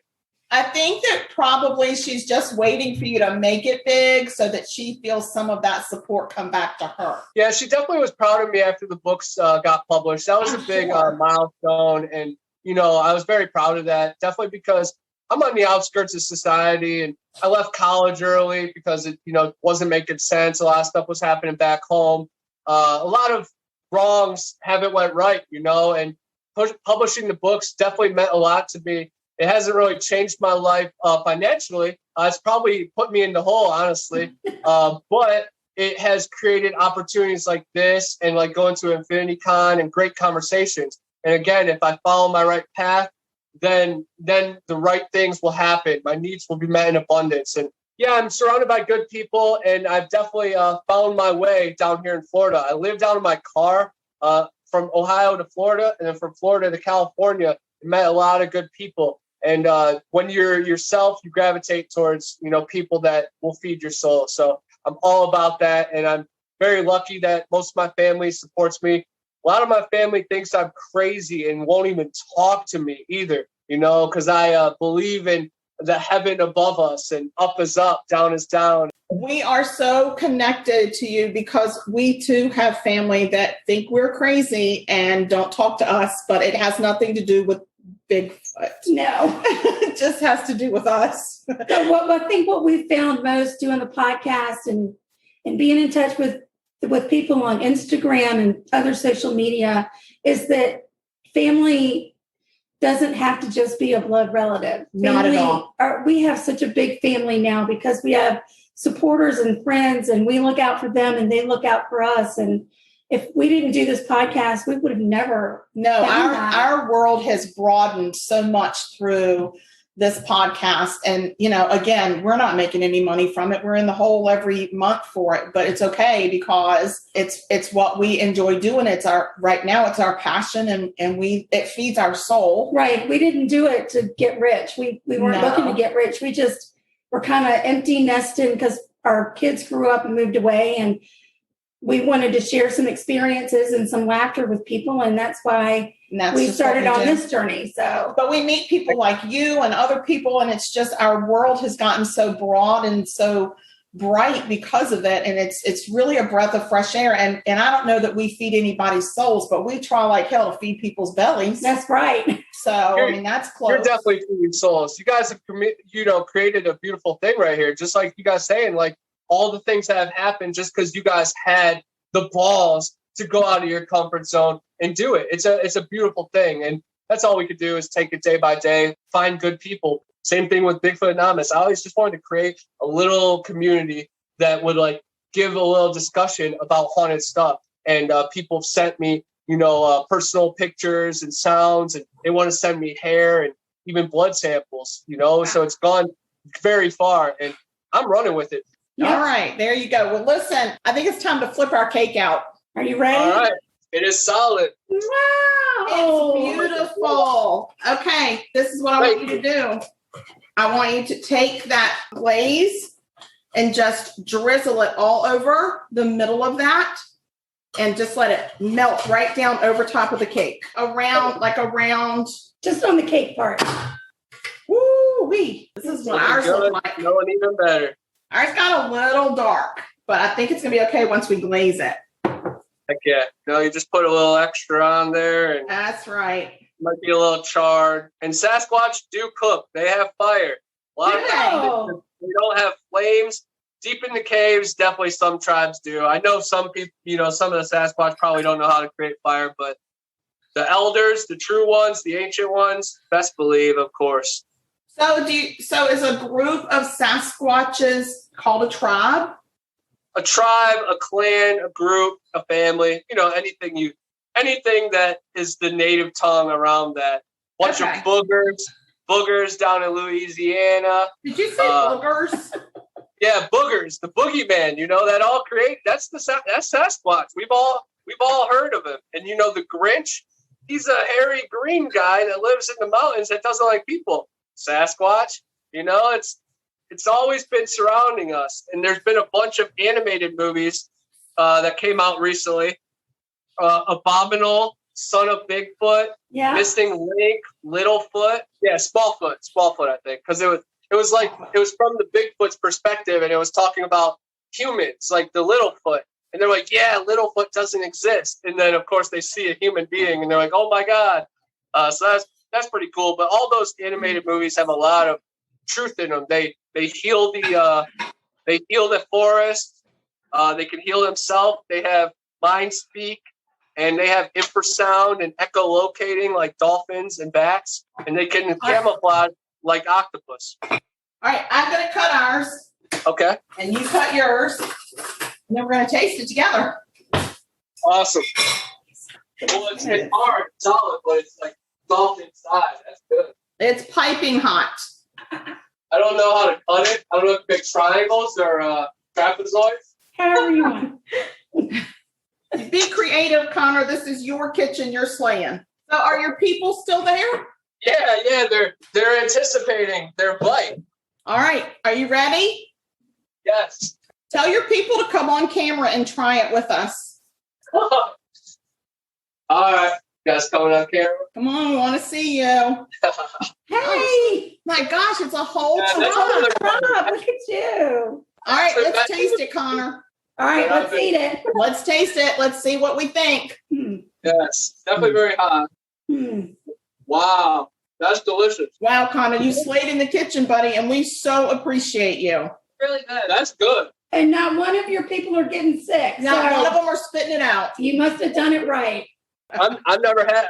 I think that probably she's just waiting for you to make it big so that she feels some of that support come back to her. Yeah, she definitely was proud of me after the books got published. That was a big milestone. And, you know, I was very proud of that, definitely because I'm on the outskirts of society and I left college early because it, you know, wasn't making sense. A lot of stuff was happening back home. A lot of wrongs haven't went right, you know, and publishing the books definitely meant a lot to me. It hasn't really changed my life financially. It's probably put me in the hole, honestly. But it has created opportunities like this and like going to Infinity Con and great conversations. And again, if I follow my right path, then the right things will happen. My needs will be met in abundance. And yeah, I'm surrounded by good people, and I've definitely found my way down here in Florida. I live down in my car from Ohio to Florida, and then from Florida to California. I met a lot of good people. And when you're yourself, you gravitate towards, you know, people that will feed your soul. So I'm all about that. And I'm very lucky that most of my family supports me. A lot of my family thinks I'm crazy and won't even talk to me either, you know, because I believe in the heaven above us and up is up, down is down. We are so connected to you because we too have family that think we're crazy and don't talk to us, but it has nothing to do with Bigfoot. No, it just has to do with us. So I think what we found most doing the podcast and being in touch with people on Instagram and other social media is that family doesn't have to just be a blood relative. Not at all. We have such a big family now because we have supporters and friends, and we look out for them and they look out for us. And if we didn't do this podcast, we would have never. No, our world has broadened so much through this podcast. And, you know, again, we're not making any money from it. We're in the hole every month for it, but it's okay because it's what we enjoy doing. Right now it's our passion and it feeds our soul. Right. We didn't do it to get rich. We weren't looking to get rich. We just were kind of empty nesting because our kids grew up and moved away, and we wanted to share some experiences and some laughter with people. And that's why we started on this journey. So, but we meet people like you and other people, and it's just our world has gotten so broad and so bright because of it. And it's really a breath of fresh air. And I don't know that we feed anybody's souls, but we try like hell to feed people's bellies. That's right. So, I mean, that's close. You're definitely feeding souls. You guys have, created a beautiful thing right here. Just like you guys saying, like, all the things that have happened just because you guys had the balls to go out of your comfort zone and do it. It's a beautiful thing. And that's all we could do is take it day by day, find good people. Same thing with Bigfoot Anonymous. I always just wanted to create a little community that would like give a little discussion about haunted stuff. And people have sent me, personal pictures and sounds, and they want to send me hair and even blood samples, so it's gone very far and I'm running with it. Yep. All right, there you go. Well, listen, I think it's time to flip our cake out. Are you ready? All right. It is solid. Wow. It's beautiful. Okay, this is what I want you to do. I want you to take that glaze and just drizzle it all over the middle of that and just let it melt right down over top of the cake. Around. Just on the cake part. Woo-wee. This is what ours looks like. No, even better. Ours got a little dark, but I think it's going to be okay once we glaze it. Heck yeah. No, you just put a little extra on there. And that's right. Might be a little charred. And Sasquatch do cook. They have fire. A lot of times they don't have flames. Deep in the caves, definitely some tribes do. I know some people, some of the Sasquatch probably don't know how to create fire, but the elders, the true ones, the ancient ones, best believe, of course. So is a group of Sasquatches called a tribe? A tribe, a clan, a group, a family, anything that is the native tongue around that. Bunch of boogers down in Louisiana. Did you say boogers? Yeah, boogers, the boogeyman, that's Sasquatch. We've all heard of him. And the Grinch, he's a hairy green guy that lives in the mountains that doesn't like people. Sasquatch, it's always been surrounding us. And there's been a bunch of animated movies that came out recently. Abominable, Son of Bigfoot, Missing Link, Littlefoot. Yeah, Smallfoot, I think. Because it was from the Bigfoot's perspective, and it was talking about humans, like the Littlefoot. And they're like, yeah, Littlefoot doesn't exist. And then, of course, they see a human being, and they're like, oh, my God. So that's pretty cool. But all those animated movies have a lot of truth in them. They heal the forest. They can heal themselves. They have mind speak, and they have infrasound and echolocating like dolphins and bats, and they can camouflage like octopus. All right, I'm going to cut ours. Okay. And you cut yours. And then we're going to taste it together. Awesome. Well, it's hard, solid, but it's like dolphin size. That's good. It's piping hot. I don't know how to cut it. I don't know if big triangles or trapezoids. However you want. Be creative, Connor. This is your kitchen. You're slaying. So are your people still there? Yeah. They're anticipating their bite. All right. Are you ready? Yes. Tell your people to come on camera and try it with us. All right. You guys coming on camera? Come on. We want to see you. Hey. My gosh, it's a whole Rob, look at you. All right. Let's taste it, Connor. All right. Let's eat it. Let's taste it. Let's see what we think. Yes. Definitely very hot. Wow. That's delicious. Wow, Connor, you slayed in the kitchen, buddy, and we so appreciate you. Really good. That's good. And not one of your people are getting sick. Not one of them are spitting it out. You must have done it right. I've never had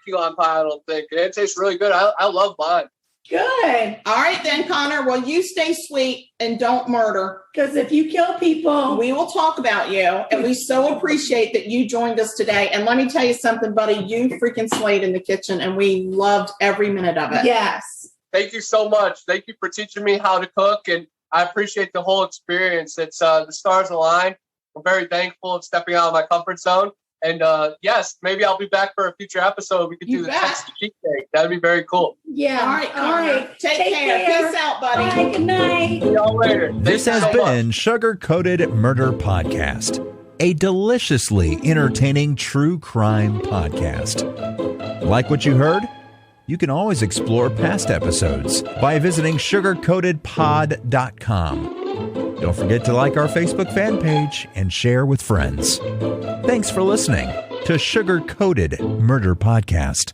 key lime pie, I don't think. It tastes really good. I love mine. Good. All right then, Connor. Well, you stay sweet and don't murder. Because if you kill people, we will talk about you. And we so appreciate that you joined us today. And let me tell you something, buddy. You freaking slayed in the kitchen, and we loved every minute of it. Yes. Thank you so much. Thank you for teaching me how to cook, and I appreciate the whole experience. It's the stars align. I'm very thankful of stepping out of my comfort zone. And yes, maybe I'll be back for a future episode. We could do the Texas cheesecake. That'd be very cool. Yeah. All right. Take care. Peace out, buddy. Bye. Good night. See y'all later. This has been Sugar Coated Murder Podcast, a deliciously entertaining true crime podcast. Like what you heard? You can always explore past episodes by visiting sugarcoatedpod.com. Don't forget to like our Facebook fan page and share with friends. Thanks for listening to Sugar Coated Murder Podcast.